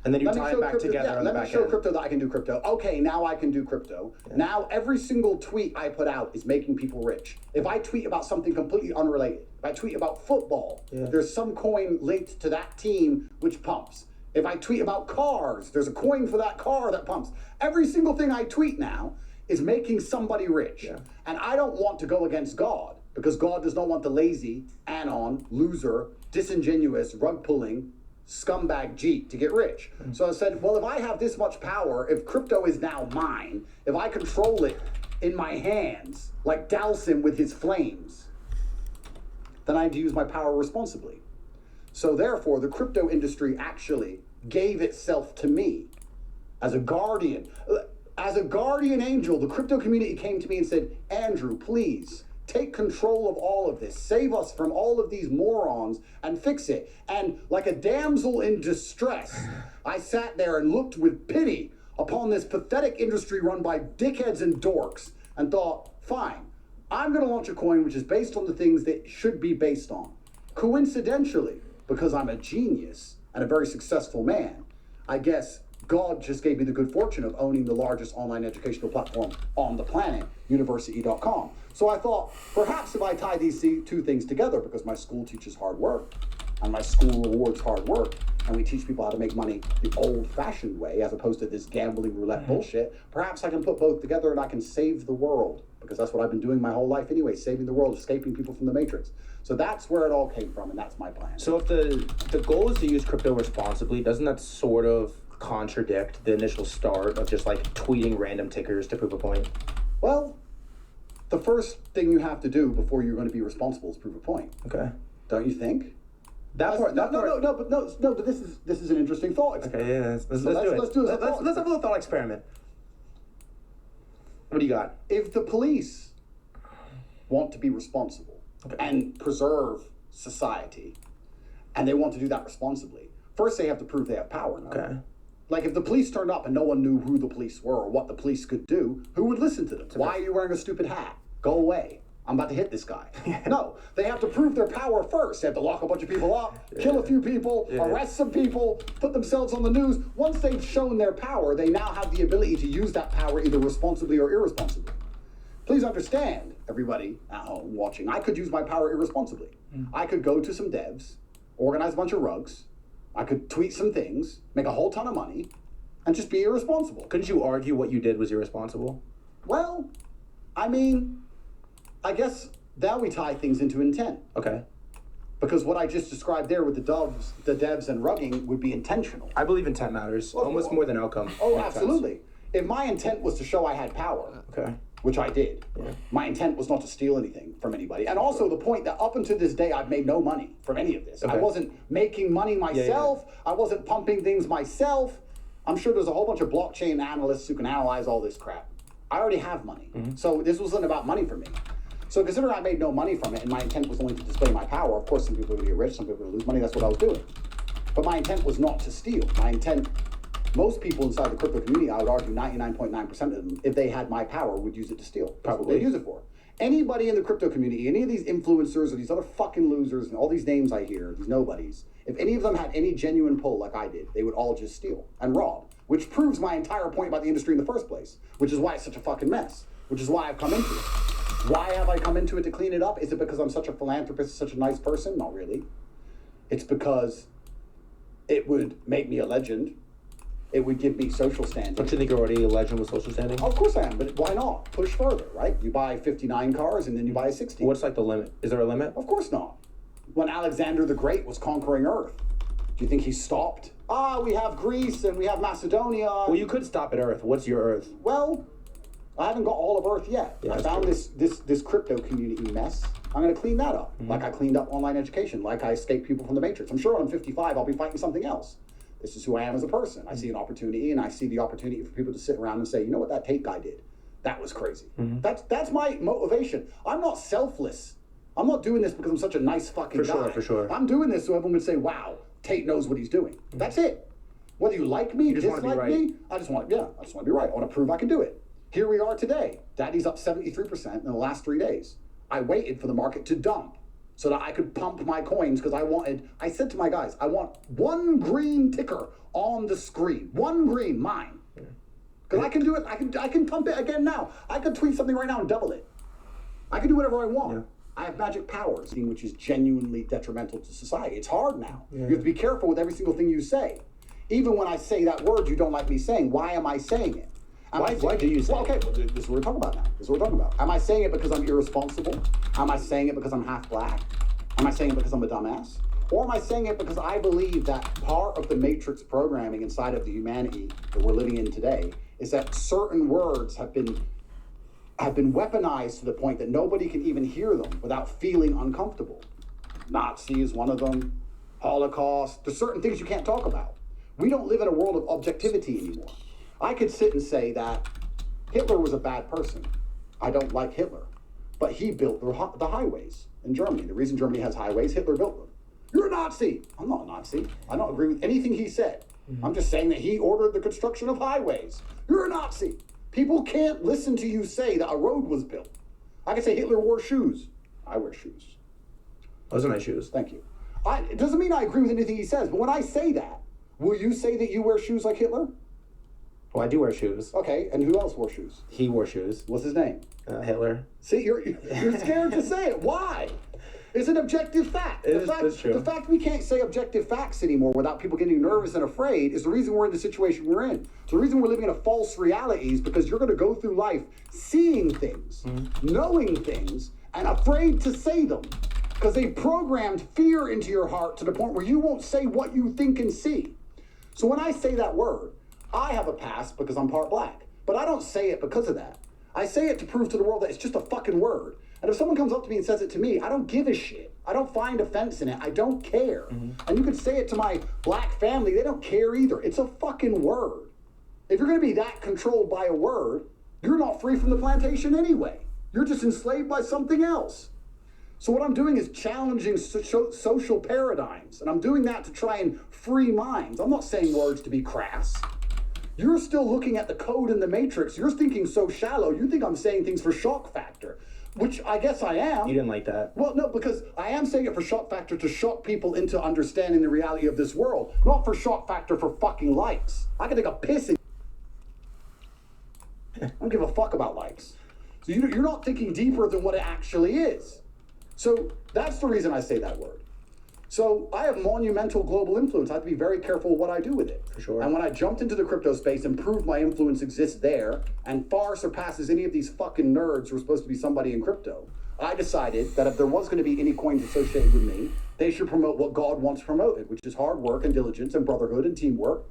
And then you tie it back together on the back end. Let me show crypto that I can do crypto. Okay, now I can do crypto. Now every single tweet I put out is making people rich. If I tweet about something completely unrelated, if I tweet about football, there's some coin linked to that team which pumps. If I tweet about cars, there's a coin for that car that pumps. Every single thing I tweet now is making somebody rich. And I don't want to go against God, because God does not want the lazy, anon, loser, disingenuous, rug-pulling, scumbag Jeep to get rich. So I said, well, if I have this much power, if crypto is now mine, if I control it in my hands, like Dalsim with his flames, then I had to use my power responsibly. So therefore, the crypto industry actually gave itself to me as a guardian. As a guardian angel, the crypto community came to me and said, Andrew, please, take control of all of this. Save us from all of these morons and fix it. And like a damsel in distress, I sat there and looked with pity upon this pathetic industry run by dickheads and dorks and thought, fine, I'm going to launch a coin which is based on the things that it should be based on. Coincidentally, because I'm a genius and a very successful man, I guess God just gave me the good fortune of owning the largest online educational platform on the planet, university.com. So I thought, perhaps if I tie these two things together, because my school teaches hard work, and my school rewards hard work, and we teach people how to make money the old-fashioned way, as opposed to this gambling roulette bullshit, perhaps I can put both together and I can save the world, because that's what I've been doing my whole life anyway, saving the world, escaping people from the Matrix. So that's where it all came from, and that's my plan. So if the goal is to use crypto responsibly, doesn't that sort of contradict the initial start of just like tweeting random tickers to prove a point? Well, the first thing you have to do before you're going to be responsible is prove a point. Okay. Don't you think? But this is an interesting thought experiment. Okay, yeah, let's do it. Let's have a little thought experiment. What do you got? If the police want to be responsible and preserve society, and they want to do that responsibly, first they have to prove they have power. No? Okay. Like if the police turned up and no one knew who the police were or what the police could do, who would listen to them? Why are you wearing a stupid hat? Go away. I'm about to hit this guy. No, they have to prove their power first. They have to lock a bunch of people up, kill a few people, arrest some people, put themselves on the news. Once they've shown their power, they now have the ability to use that power either responsibly or irresponsibly. Please understand, everybody at home watching, I could use my power irresponsibly. I could go to some devs, organize a bunch of rugs, I could tweet some things, make a whole ton of money, and just be irresponsible. Couldn't you argue what you did was irresponsible? Well, I mean, I guess now we tie things into intent. Okay. Because what I just described there with the devs and rugging would be intentional. I believe intent matters almost more than outcome. Oh, absolutely. If my intent was to show I had power, which I did, my intent was not to steal anything from anybody. And also the point that up until this day, I've made no money from any of this. I wasn't making money myself. I wasn't pumping things myself. I'm sure there's a whole bunch of blockchain analysts who can analyze all this crap. I already have money. So this wasn't about money for me. So considering I made no money from it and my intent was only to display my power, of course some people would get rich, some people would lose money, that's what I was doing. But my intent was not to steal. My intent, most people inside the crypto community, I would argue 99.9% of them, if they had my power, would use it to steal. That's what they'd use it for. Anybody in the crypto community, any of these influencers or these other fucking losers and all these names I hear, these nobodies, if any of them had any genuine pull like I did, they would all just steal and rob, which proves my entire point about the industry in the first place, which is why it's such a fucking mess, which is why I've come into it. Why have I come into it to clean it up? Is it because I'm such a philanthropist, such a nice person? Not really. It's because it would make me a legend. It would give me social standing. Don't you think you're already a legend with social standing? Of course I am, but why not? Push further, right? You buy 59 cars and then you buy a 60. What's like the limit? Is there a limit? Of course not. When Alexander the Great was conquering Earth, do you think he stopped? We have Greece and we have Macedonia. Well, you could stop at Earth. What's your Earth? Well, I haven't got all of Earth yet. Yeah, I found this crypto community mess. I'm going to clean that up, like I cleaned up online education, like I escaped people from the Matrix. I'm sure when I'm 55, I'll be fighting something else. This is who I am as a person. I see an opportunity, and I see the opportunity for people to sit around and say, you know what that Tate guy did? That was crazy. That's my motivation. I'm not selfless. I'm not doing this because I'm such a nice fucking guy. For sure. I'm doing this so everyone would say, wow, Tate knows what he's doing. That's it. Whether you like me, dislike me, I just want to be right. I want to prove I can do it. Here we are today. Daddy's up 73% in the last 3 days. I waited for the market to dump so that I could pump my coins because I said to my guys, I want one green ticker on the screen. One green, mine. Because I can do it, I can pump it again now. I could tweet something right now and double it. I can do whatever I want. Yeah. I have magic powers, which is genuinely detrimental to society. It's hard now. Yeah. You have to be careful with every single thing you say. Even when I say that word you don't like me saying, why am I saying it? Why do you say it? Well, this is what we're talking about now. This is what we're talking about. Am I saying it because I'm irresponsible? Am I saying it because I'm half black? Am I saying it because I'm a dumbass? Or am I saying it because I believe that part of the matrix programming inside of the humanity that we're living in today is that certain words have been weaponized to the point that nobody can even hear them without feeling uncomfortable. Nazi is one of them. Holocaust. There's certain things you can't talk about. We don't live in a world of objectivity anymore. I could sit and say that Hitler was a bad person. I don't like Hitler. But he built the highways in Germany. The reason Germany has highways, Hitler built them. You're a Nazi. I'm not a Nazi. I don't agree with anything he said. I'm just saying that he ordered the construction of highways. You're a Nazi. People can't listen to you say that a road was built. I can say Hitler wore shoes. I wear shoes. Those are nice shoes. Thank you. It doesn't mean I agree with anything he says, but when I say that, will you say that you wear shoes like Hitler? Well, I do wear shoes. Okay, and who else wore shoes? He wore shoes. What's his name? Hitler. See, you're scared to say it. Why? It's an objective fact. That's true. The fact we can't say objective facts anymore without people getting nervous and afraid is the reason we're in the situation we're in. So the reason we're living in a false reality is because you're going to go through life seeing things, knowing things, and afraid to say them. Because they programmed fear into your heart to the point where you won't say what you think and see. So when I say that word, I have a past because I'm part black. But I don't say it because of that. I say it to prove to the world that it's just a fucking word. And if someone comes up to me and says it to me, I don't give a shit. I don't find offense in it. I don't care. And you could say it to my black family. They don't care either. It's a fucking word. If you're going to be that controlled by a word, you're not free from the plantation anyway. You're just enslaved by something else. So what I'm doing is challenging social paradigms. And I'm doing that to try and free minds. I'm not saying words to be crass. You're still looking at the code in the matrix. You're thinking so shallow. You think I'm saying things for shock factor, which I guess I am. You didn't like that. Well, no, because I am saying it for shock factor to shock people into understanding the reality of this world, not for shock factor for fucking likes. I can take a piss in. I don't give a fuck about likes. So you're not thinking deeper than what it actually is. So that's the reason I say that word. So I have monumental global influence. I have to be very careful what I do with it. For sure. And when I jumped into the crypto space and proved my influence exists there and far surpasses any of these fucking nerds who are supposed to be somebody in crypto, I decided that if there was going to be any coins associated with me, they should promote what God wants promoted, which is hard work and diligence and brotherhood and teamwork.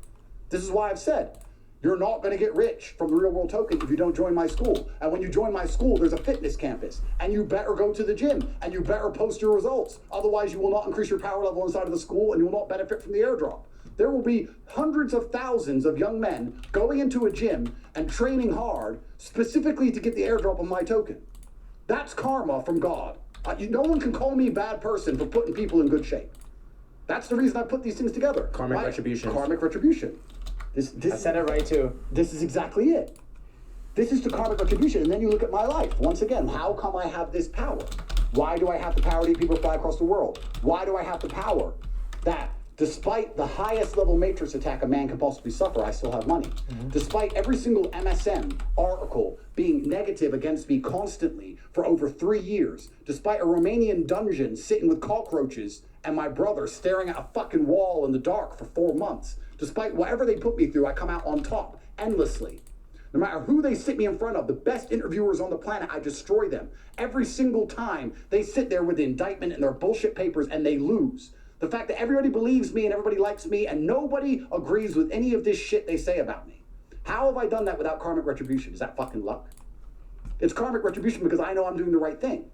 This is why I've said, you're not going to get rich from the real world token if you don't join my school. And when you join my school, there's a fitness campus. And you better go to the gym. And you better post your results. Otherwise, you will not increase your power level inside of the school and you will not benefit from the airdrop. There will be hundreds of thousands of young men going into a gym and training hard specifically to get the airdrop of my token. That's karma from God. No one can call me a bad person for putting people in good shape. That's the reason I put these things together. Karmic retribution. Karmic retribution. I said it right too. This is exactly it. This is the karmic retribution. And then you look at my life. Once again, how come I have this power? Why do I have the power to get people to fly across the world? Why do I have the power that despite the highest level matrix attack a man can possibly suffer, I still have money? Mm-hmm. Despite every single MSM article being negative against me constantly for over 3 years, despite a Romanian dungeon sitting with cockroaches and my brother staring at a fucking wall in the dark for 4 months, despite whatever they put me through, I come out on top endlessly. No matter who they sit me in front of, the best interviewers on the planet, I destroy them. Every single time they sit there with the indictment and their bullshit papers and they lose. The fact that everybody believes me and everybody likes me and nobody agrees with any of this shit they say about me. How have I done that without karmic retribution? Is that fucking luck? It's karmic retribution because I know I'm doing the right thing.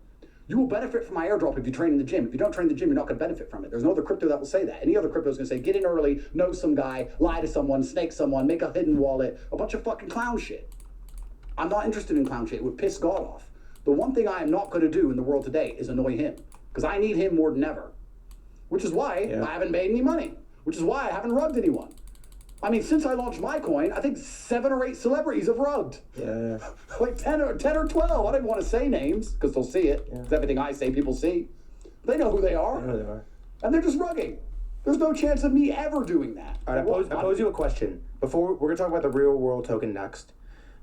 You will benefit from my airdrop if you train in the gym. If you don't train in the gym, you're not going to benefit from it. There's no other crypto that will say that. Any other crypto is going to say, get in early, know some guy, lie to someone, snake someone, make a hidden wallet, a bunch of fucking clown shit. I'm not interested in clown shit. It would piss God off. The one thing I am not going to do in the world today is annoy him because I need him more than ever. Which is why I haven't made any money. Which is why I haven't rugged anyone. I mean, since I launched my coin, I think 7 or 8 celebrities have rugged. Yeah. Like 10 or 12. I don't want to say names because they'll see it. Because everything I say, people see. They know who they are. I know they are. And they're just rugging. There's no chance of me ever doing that. All right, I pose you a question. Before we're going to talk about the real world token next.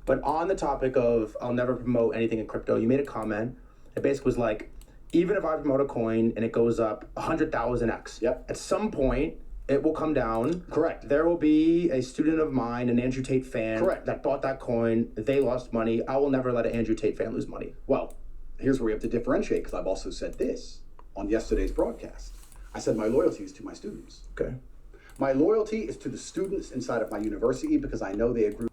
But on the topic of I'll never promote anything in crypto, you made a comment. It basically was like, even if I promote a coin and it goes up 100,000x, at some point it will come down. Correct. There will be a student of mine, an Andrew Tate fan, that bought that coin. They lost money. I will never let an Andrew Tate fan lose money. Well, here's where we have to differentiate because I've also said this on yesterday's broadcast. I said my loyalty is to my students. Okay. My loyalty is to the students inside of my university because I know they agree.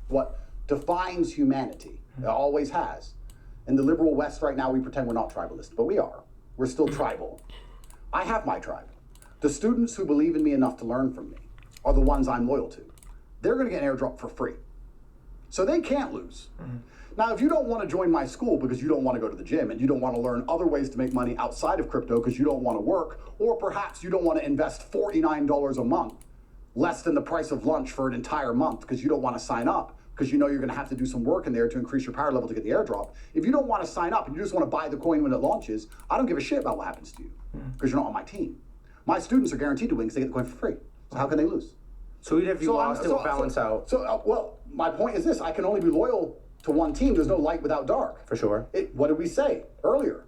what defines humanity. It always has. In the liberal West right now, we pretend we're not tribalist, but we are. We're still tribal. I have my tribe. The students who believe in me enough to learn from me are the ones I'm loyal to. They're going to get an airdrop for free. So they can't lose. Now, if you don't want to join my school because you don't want to go to the gym and you don't want to learn other ways to make money outside of crypto because you don't want to work, or perhaps you don't want to invest $49 a month, less than the price of lunch for an entire month because you don't want to sign up, because you know you're going to have to do some work in there to increase your power level to get the airdrop. If you don't want to sign up and you just want to buy the coin when it launches, I don't give a shit about what happens to you because you're not on my team. My students are guaranteed to win because they get the coin for free. So how can they lose? So even if you lost, it will balance out. Well, my point is this. I can only be loyal to one team. There's no light without dark. For sure. What did we say earlier?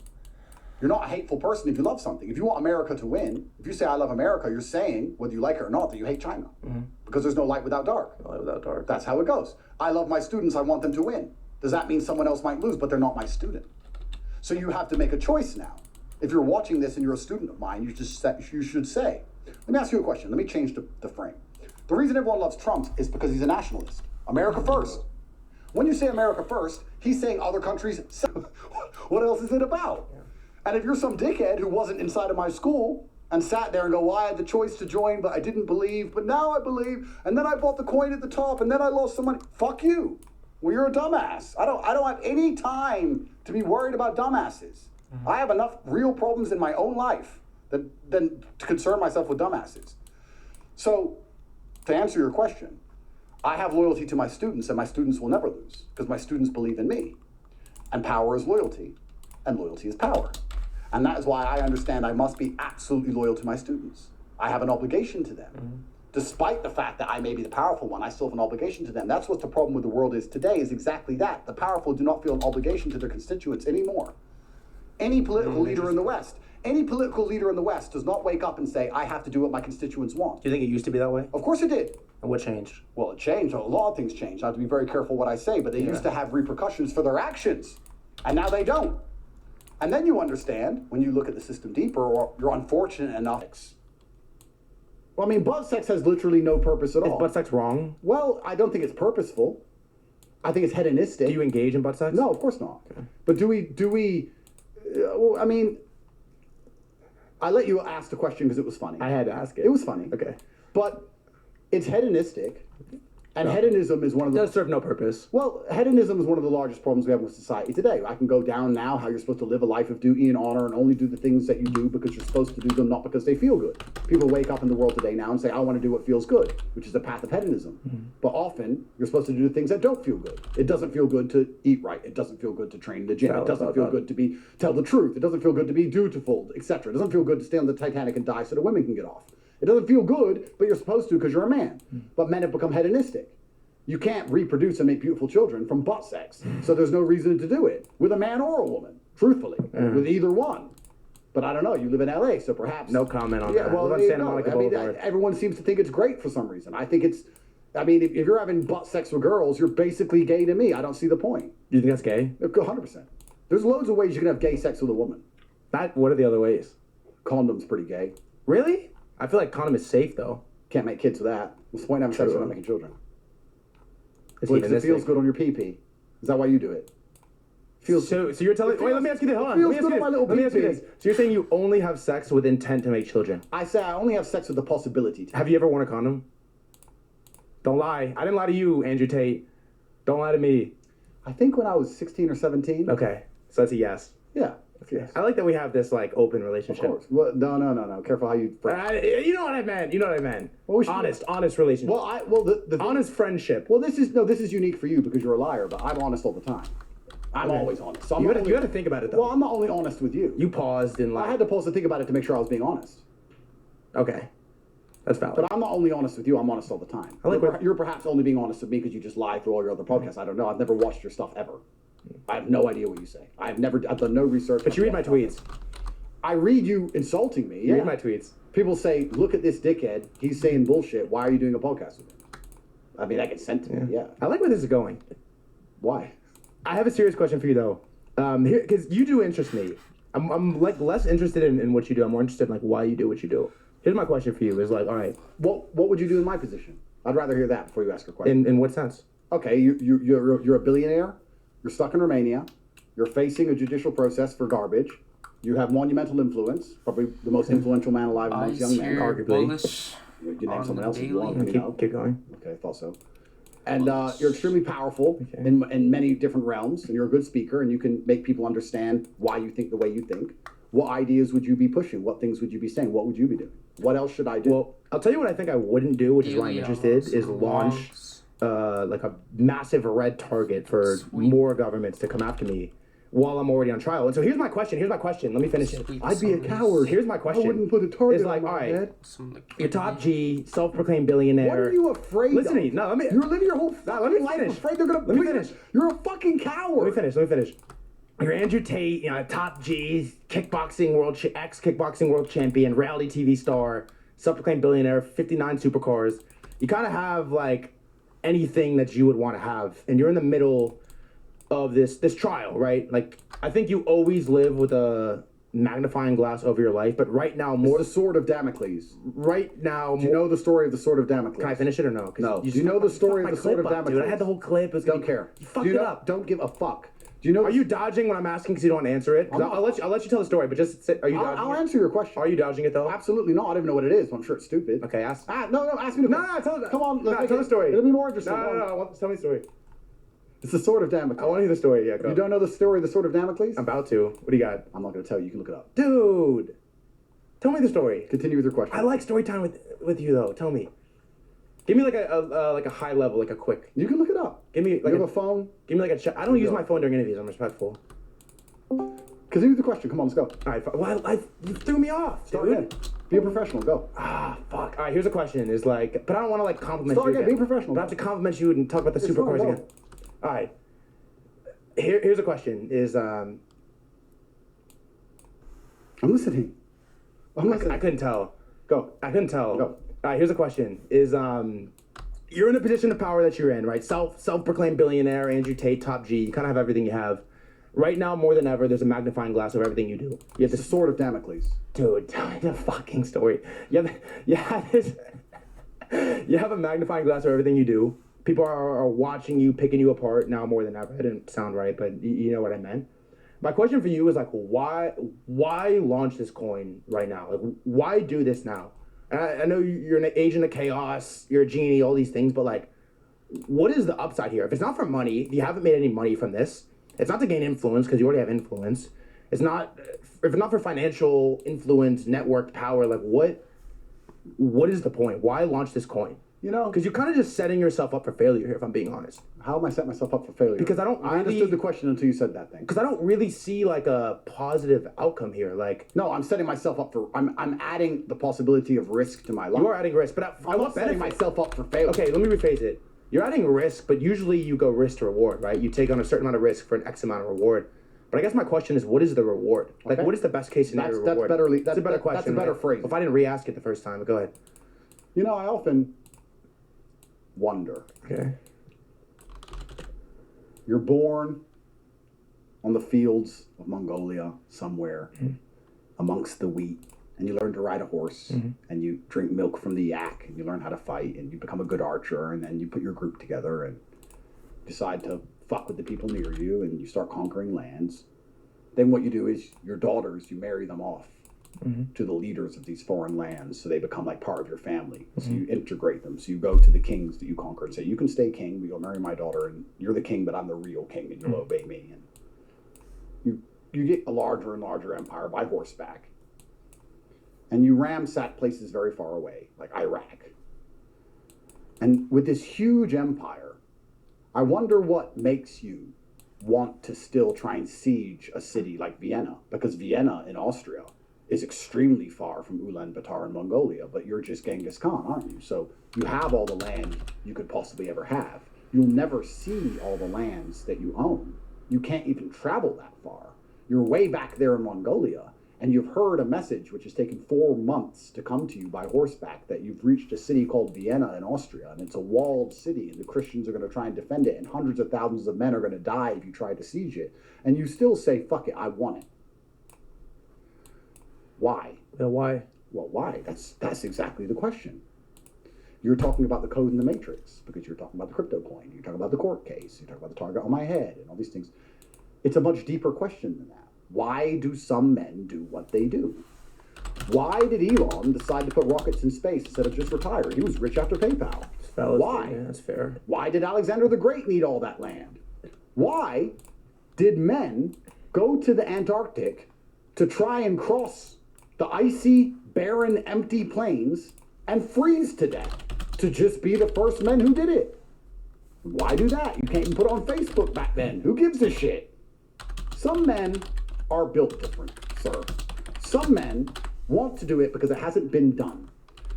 You're not a hateful person if you love something. If you want America to win, if you say I love America, you're saying, whether you like it or not, that you hate China. Because there's no light without dark. No light without dark. That's how it goes. I love my students. I want them to win. Does that mean someone else might lose, but they're not my student? So you have to make a choice now. If you're watching this and you're a student of mine, you should say, let me ask you a question. Let me change the frame. The reason everyone loves Trump is because he's a nationalist. America first. When you say America first, he's saying other countries. What else is it about? And if you're some dickhead who wasn't inside of my school and sat there and go, well, I had the choice to join, but I didn't believe, but now I believe, and then I bought the coin at the top, and then I lost some money. Fuck you. Well, you're a dumbass. I don't have any time to be worried about dumbasses. I have enough real problems in my own life than to concern myself with dumbasses. So, to answer your question, I have loyalty to my students, and my students will never lose because my students believe in me. And power is loyalty, and loyalty is power. And that is why I understand I must be absolutely loyal to my students. I have an obligation to them. Despite the fact that I may be the powerful one, I still have an obligation to them. That's what the problem with the world is today, is exactly that. The powerful do not feel an obligation to their constituents anymore. Any political leader in the West, does not wake up and say, I have to do what my constituents want. Do you think it used to be that way? Of course it did. And what changed? Well, it changed. A lot of things changed. I have to be very careful what I say, but they used to have repercussions for their actions. And now they don't. And then you understand, when you look at the system deeper, or you're unfortunate enough. Well, I mean, butt sex has literally no purpose at all. Is butt sex wrong? Well, I don't think it's purposeful. I think it's hedonistic. Do you engage in butt sex? No, of course not. Okay. But do we, I mean, I let you ask the question because it was funny. I had to ask it. It was funny. Okay. But it's hedonistic. And hedonism is one of the... It does serve no purpose. Well, hedonism is one of the largest problems we have with society today. I can go down now how you're supposed to live a life of duty and honor and only do the things that you do because you're supposed to do them, not because they feel good. People wake up in the world today now and say, I want to do what feels good, which is the path of hedonism. But often, you're supposed to do the things that don't feel good. It doesn't feel good to eat right. It doesn't feel good to train in the gym. It doesn't feel good to tell the truth. It doesn't feel good to be dutiful, etc. It doesn't feel good to stay on the Titanic and die so the women can get off. It doesn't feel good, but you're supposed to because you're a man. But men have become hedonistic. You can't reproduce and make beautiful children from butt sex. So there's no reason to do it with a man or a woman, truthfully, with either one. But I don't know, you live in LA, so perhaps... No comment on that. Well, everyone seems to think it's great for some reason. I think it's... I mean, if you're having butt sex with girls, you're basically gay to me. I don't see the point. You think that's gay? 100%. There's loads of ways you can have gay sex with a woman. What are the other ways? Condom's pretty gay. Really? I feel like condom is safe, though. Can't make kids with that. What's the point of having sex without making children? Because it feels good on your pee-pee. Is that why you do it? So you're telling... Wait, let me ask you this. Hold on. Let me ask you this. So you're saying you only have sex with intent to make children? I say I only have sex with the possibility to. Have you ever worn a condom? Don't lie. I didn't lie to you, Andrew Tate. Don't lie to me. I think when I was 16 or 17. Okay. So that's a yes. Yeah. Yes. I like that we have this like open relationship. Of course. Well, no. Careful how you. You know what I meant. Well, honest relationship. Well, the honest friendship. Well, this is unique for you because you're a liar, but I'm honest all the time. I'm always honest. So you had to think about it though. Well, I'm not only honest with you. You paused and I had to pause to think about it to make sure I was being honest. Okay. That's valid. But I'm not only honest with you, I'm honest all the time. You're perhaps only being honest with me because you just lie through all your other podcasts. I don't know. I've never watched your stuff ever. I have no idea what you say. I've done no research. But you read my tweets. I read you insulting me. You read my tweets. People say, look at this dickhead. He's saying bullshit. Why are you doing a podcast with him? I mean, that gets sent to me, yeah. I like where this is going. Why? I have a serious question for you, though. Here, because you do interest me. I'm like less interested in what you do. I'm more interested in like why you do what you do. Here's my question for you. Is like, all right. What would you do in my position? I'd rather hear that before you ask a question. In what sense? Okay, you're a billionaire. You're stuck in Romania. You're facing a judicial process for garbage. You have monumental influence, probably the most influential man alive amongst young men, arguably. You name someone else if you want. Keep going. Okay, I thought so. And you're extremely powerful in many different realms, and you're a good speaker, and you can make people understand why you think the way you think. What ideas would you be pushing? What things would you be saying? What would you be doing? What else should I do? Well, I'll tell you what I think I wouldn't do, which is why I'm interested, is launch like a massive red target for more governments to come after me while I'm already on trial. And so here's my question. Let me finish it. I'd be a coward. Here's my question. I wouldn't put a target on my head. You're top G, self-proclaimed billionaire. What are you afraid Listen of? to me. No, let me. You're living your whole let me life finish. afraid they're gonna. Let me finish. You're a fucking coward. Let me finish. You're Andrew Tate, top G, ex-kickboxing world champion, reality TV star, self-proclaimed billionaire, 59 supercars. You kind of have like anything that you would want to have, and you're in the middle of this trial, right? Like, I think you always live with a magnifying glass over your life, but right now more it's the sword of Damocles. Right now, do you know the story of the sword of Damocles? Can I finish it or no? No. Do you know the story of the sword of Damocles? Dude, I had the whole clip. Don't care. You fucked it up. Don't give a fuck. Do you know? Are you dodging when I'm asking because you don't want to answer it? I'll let you tell the story, but just say, are you dodging? I'll answer your question. Are you dodging it though? Absolutely not. I don't even know what it is. I'm sure it's stupid. Okay, ask. No, ask me. Come on, tell the story. It'll be more interesting. No. Tell me the story. It's the sword of Damocles. I want to hear the story. Yeah, go. You don't know the story of the sword of Damocles? I'm about to. What do you got? I'm not going to tell you. You can look it up. Dude, tell me the story. Continue with your question. I like story time with you though. Tell me. Give me like a high level, like a quick. You can look it up. Give me like you have a phone. Give me like a. I don't use my phone during interviews. I'm respectful. Continue with the question. Come on, let's go. All right. Well, you threw me off, Start again. Be a professional. Go. Fuck. All right. Here's a question. Is like, but I don't want to like compliment Start you. Again. Be professional. But I have to compliment you and talk about the supercars again. All right. Here's a question. Is I'm listening. I couldn't tell. Go. I couldn't tell. Go. All right. Here's a question. Is you're in a position of power that you're in, right? Self-proclaimed billionaire, Andrew Tate, top G. You kind of have everything you have. Right now, more than ever, there's a magnifying glass of everything you do. You have the sword of Damocles. Dude, tell me the fucking story. You have a magnifying glass of everything you do. People are watching you, picking you apart now more than ever. It didn't sound right, but you know what I meant. My question for you is like, why launch this coin right now? Like, why do this now? And I know you're an agent of chaos, you're a genie, all these things, but like, what is the upside here? If it's not for money, if you haven't made any money from this, it's not to gain influence because you already have influence. It's not, if it's not for financial influence, network power, like what is the point? Why launch this coin? Because you're kind of just setting yourself up for failure here, if I'm being honest. How am I setting myself up for failure? Because I understood the question until you said that thing. Because I don't really see like a positive outcome here. Like, no, I'm setting myself up for. I'm adding the possibility of risk to my life. You are adding risk, but I'm not setting myself up for failure. Okay, let me rephrase it. You're adding risk, but usually you go risk to reward, right? You take on a certain amount of risk for an X amount of reward. But I guess my question is, what is the reward? Like, what is the best case scenario reward? That's a better question. That's a better phrase. If I didn't re-ask it the first time, but go ahead. I often wonder. Okay. You're born on the fields of Mongolia somewhere amongst the wheat, and you learn to ride a horse, and you drink milk from the yak, and you learn how to fight, and you become a good archer, and then you put your group together and decide to fuck with the people near you, and you start conquering lands. Then what you do is your daughters, you marry them off to the leaders of these foreign lands, so they become like part of your family. So you integrate them. So you go to the kings that you conquered and say, you can stay king, but you'll marry my daughter, and you're the king, but I'm the real king, and you'll obey me. And you get a larger and larger empire by horseback. And you ransack places very far away, like Iraq. And with this huge empire, I wonder what makes you want to still try and siege a city like Vienna, because Vienna in Austria is extremely far from Ulaanbaatar in Mongolia, but you're just Genghis Khan, aren't you? So you have all the land you could possibly ever have. You'll never see all the lands that you own. You can't even travel that far. You're way back there in Mongolia, and you've heard a message which has taken 4 months to come to you by horseback that you've reached a city called Vienna in Austria, and it's a walled city, and the Christians are going to try and defend it, and hundreds of thousands of men are going to die if you try to siege it. And you still say, fuck it, I want it. Why? Why? Well, why? That's exactly the question. You're talking about the code in the matrix because you're talking about the crypto coin. You're talking about the court case. You're talking about the target on my head and all these things. It's a much deeper question than that. Why do some men do what they do? Why did Elon decide to put rockets in space instead of just retire? He was rich after PayPal. Why? Yeah, that's fair. Why did Alexander the Great need all that land? Why did men go to the Antarctic to try and cross the icy, barren, empty plains and freeze to death to just be the first men who did it? Why do that? You can't even put it on Facebook back then. Who gives a shit? Some men are built different, sir. Some men want to do it because it hasn't been done.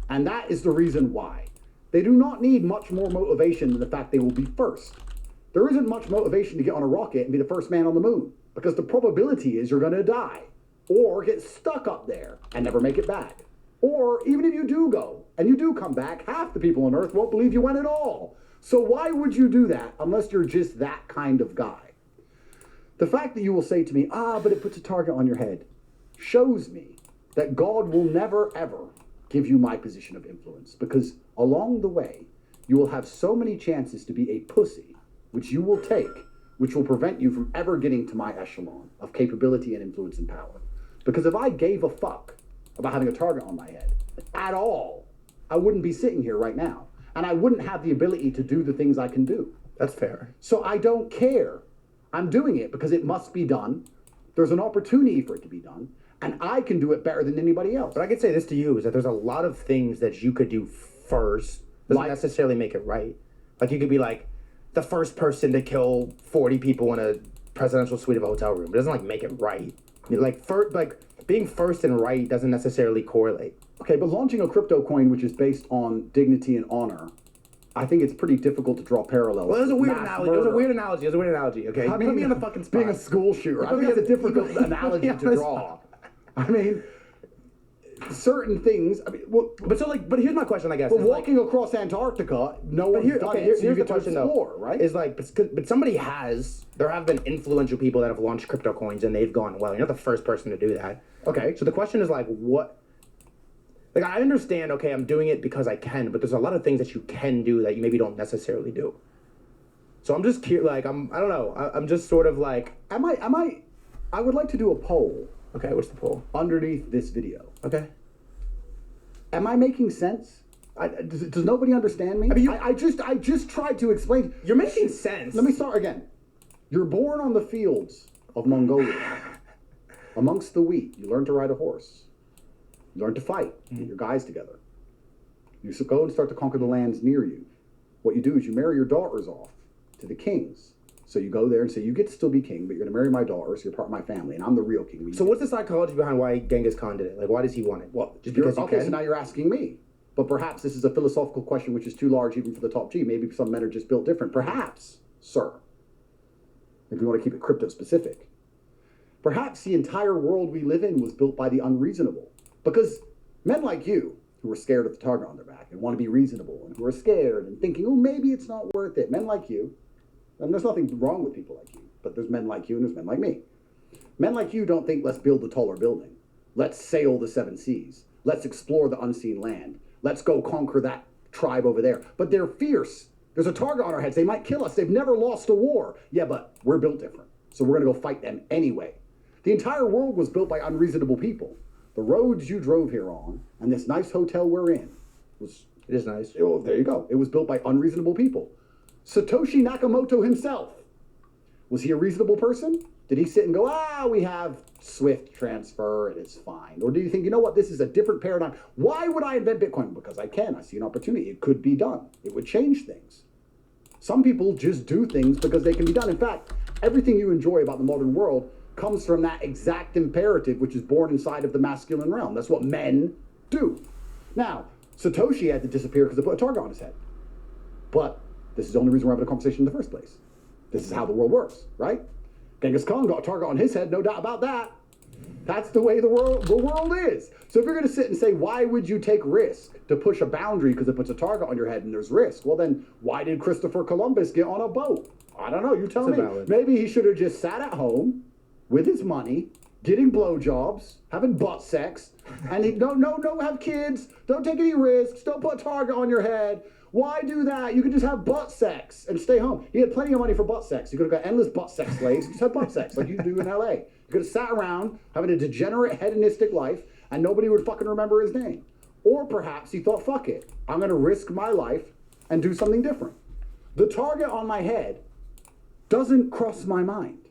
And that is the reason why. They do not need much more motivation than the fact they will be first. There isn't much motivation to get on a rocket and be the first man on the moon, because the probability is you're going to die or get stuck up there and never make it back. Or even if you do go and you do come back, half the people on Earth won't believe you went at all. So why would you do that unless you're just that kind of guy? The fact that you will say to me, but it puts a target on your head, shows me that God will never, ever give you my position of influence, because along the way, you will have so many chances to be a pussy, which you will take, which will prevent you from ever getting to my echelon of capability and influence and power. Because if I gave a fuck about having a target on my head at all, I wouldn't be sitting here right now. And I wouldn't have the ability to do the things I can do. That's fair. So I don't care. I'm doing it because it must be done. There's an opportunity for it to be done. And I can do it better than anybody else. But I could say this to you, is that there's a lot of things that you could do first. Doesn't necessarily make it right. Like, you could be like the first person to kill 40 people in a presidential suite of a hotel room. It doesn't like make it right. Like, being first and right doesn't necessarily correlate. Okay, but launching a crypto coin which is based on dignity and honor, I think it's pretty difficult to draw parallels. Well, there's a weird analogy. There's a weird analogy. Okay, I mean, put me on the fucking spot. Being a school shooter, I think that's a difficult analogy to draw. I mean, certain things. I mean, well, but here's my question, I guess. But walking across Antarctica, no one's done it. Here's So you the get to question, explore, though. right? Is like, but somebody has. There have been influential people that have launched crypto coins and they've gone well. You're not the first person to do that. Okay. So the question is like, what? Like, I understand. Okay, I'm doing it because I can, but there's a lot of things that you can do that you maybe don't necessarily do. So I'm just curious. Like, I don't know. I'm just sort of like, I would like to do a poll. Okay, what's the poll? Underneath this video. Okay. Am I making sense? Does nobody understand me? I mean, I just tried to explain. You're making sense. Let me start again. You're born on the fields of Mongolia. Amongst the wheat, you learn to ride a horse. You learn to fight. Get your guys together. You go and start to conquer the lands near you. What you do is you marry your daughters off to the kings. So you go there and say, you get to still be king, but you're going to marry my daughter, so you're part of my family, and I'm the real king. So what's the psychology behind why Genghis Khan did it? Like, why does he want it? Well, just because he can? So now you're asking me. But perhaps this is a philosophical question which is too large even for the top G. Maybe some men are just built different. Perhaps, sir, if you want to keep it crypto-specific, perhaps the entire world we live in was built by the unreasonable. Because men like you, who are scared of the target on their back and want to be reasonable, and who are scared and thinking, oh, maybe it's not worth it. Men like you, and there's nothing wrong with people like you, but there's men like you and there's men like me. Men like you don't think, let's build a taller building. Let's sail the 7 seas. Let's explore the unseen land. Let's go conquer that tribe over there. But they're fierce. There's a target on our heads. They might kill us. They've never lost a war. Yeah, but we're built different. So we're going to go fight them anyway. The entire world was built by unreasonable people. The roads you drove here on and this nice hotel we're in was... It is nice. Oh, there you go. It was built by unreasonable people. Satoshi Nakamoto himself, was he a reasonable person? Did he sit and go, we have Swift transfer and it's fine? Or do you think, you know what, this is a different paradigm. Why would I invent Bitcoin? Because I can. I see an opportunity. It could be done. It would change things. Some people just do things because they can be done. In fact, everything you enjoy about the modern world comes from that exact imperative which is born inside of the masculine realm. That's what men do. Now, Satoshi had to disappear because they put a target on his head. But this is the only reason we're having a conversation in the first place. This is how the world works, right? Genghis Khan got a target on his head, no doubt about that. That's the way the world is. So if you're going to sit and say, why would you take risk to push a boundary because it puts a target on your head and there's risk? Well, then why did Christopher Columbus get on a boat? I don't know. You tell me. Valid. Maybe he should have just sat at home with his money getting blowjobs, having butt sex, and don't have kids, don't take any risks, don't put a target on your head. Why do that? You could just have butt sex and stay home. He had plenty of money for butt sex. You could have got endless butt sex slaves. Just have butt sex like you do in LA. You could have sat around having a degenerate hedonistic life and nobody would fucking remember his name. Or perhaps he thought, fuck it, I'm gonna risk my life and do something different. The target on my head doesn't cross my mind.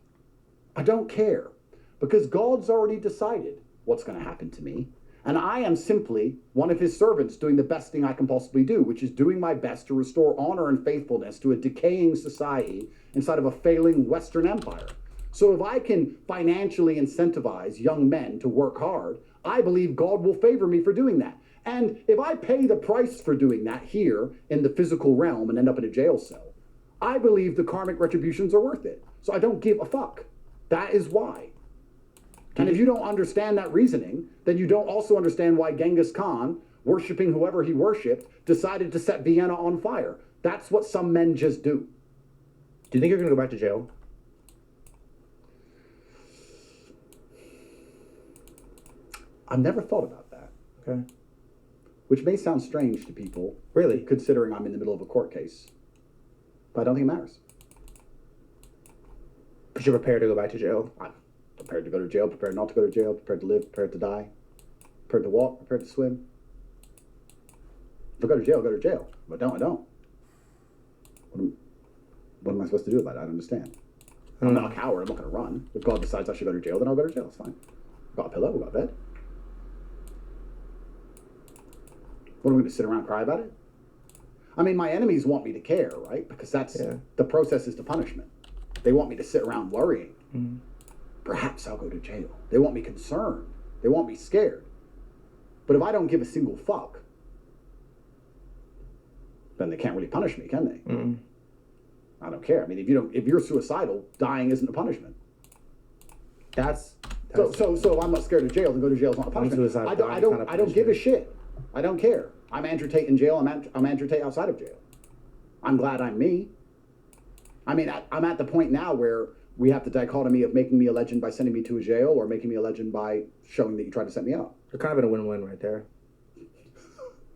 I don't care because God's already decided what's gonna happen to me. And I am simply one of his servants doing the best thing I can possibly do, which is doing my best to restore honor and faithfulness to a decaying society inside of a failing Western empire. So if I can financially incentivize young men to work hard, I believe God will favor me for doing that. And if I pay the price for doing that here in the physical realm and end up in a jail cell, I believe the karmic retributions are worth it. So I don't give a fuck. That is why. And if you don't understand that reasoning, then you don't also understand why Genghis Khan, worshiping whoever he worshipped, decided to set Vienna on fire. That's what some men just do. Do you think you're going to go back to jail? I've never thought about that. Okay. Which may sound strange to people. Really? Considering I'm in the middle of a court case. But I don't think it matters. But you're prepared to go back to jail? I'm prepared to go to jail, prepared not to go to jail, prepared to live, prepared to die, prepared to walk, prepared to swim. If I go to jail, go to jail. If I don't, I don't. What am I supposed to do about it? I don't understand. I'm not a coward. I'm not going to run. If God decides I should go to jail, then I'll go to jail. It's fine. I've got a pillow. I've got a bed. What, am I going to sit around and cry about it? I mean, my enemies want me to care, right? Because that's the process is to punishment. They want me to sit around worrying. Mm-hmm. Perhaps I'll go to jail. They want me concerned. They want me scared. But if I don't give a single fuck, then they can't really punish me, can they? Mm-hmm. I don't care. I mean, if you're suicidal, dying isn't a punishment. So if I'm not scared of jail, then go to jail is not a punishment. I don't give a shit. I don't care. I'm Andrew Tate in jail. I'm Andrew Tate outside of jail. I'm glad I'm me. I mean, I'm at the point now where we have the dichotomy of making me a legend by sending me to a jail or making me a legend by showing that you tried to set me up. You're kind of in a win-win right there.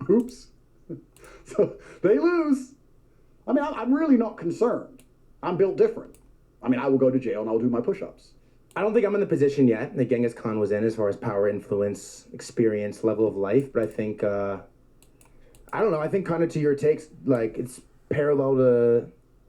Oops. So they lose. I mean, I'm really not concerned. I'm built different. I mean, I will go to jail and I'll do my push-ups. I don't think I'm in the position yet that Genghis Khan was in as far as power, influence, experience, level of life. But I think, I don't know, I think kind of to your takes, like it's parallel to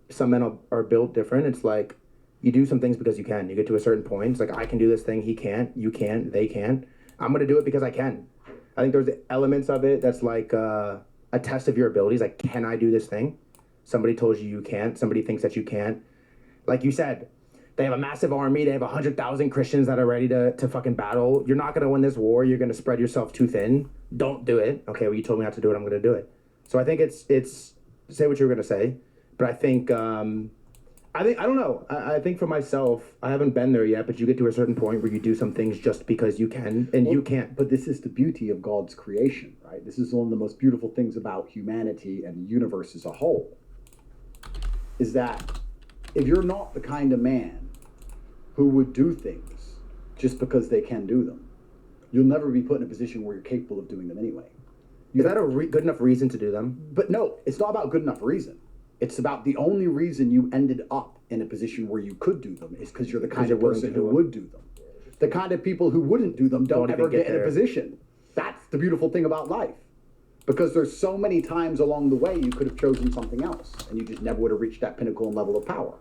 some men are built different. It's like you do some things because you can. You get to a certain point. It's like I can do this thing. He can't. You can't. They can't. I'm going to do it because I can. I think there's elements of it that's like a test of your abilities. Like, can I do this thing? Somebody told you can't. Somebody thinks that you can't. Like you said, they have a massive army. They have 100,000 Christians that are ready to fucking battle. You're not going to win this war. You're going to spread yourself too thin. Don't do it. Okay, well, you told me not to do it. I'm going to do it. So I think it's say what you were going to say. But I think, I don't know. I think for myself, I haven't been there yet, but you get to a certain point where you do some things just because you can, and you can't. But this is the beauty of God's creation, right? This is one of the most beautiful things about humanity and the universe as a whole, is that if you're not the kind of man who would do things just because they can do them, you'll never be put in a position where you're capable of doing them anyway. Is that a good enough reason to do them? But no, it's not about good enough reason. It's about the only reason you ended up in a position where you could do them is because you're the kind of person who would do them. The kind of people who wouldn't do them don't ever get in a position. That's the beautiful thing about life. Because there's so many times along the way you could have chosen something else and you just never would have reached that pinnacle and level of power.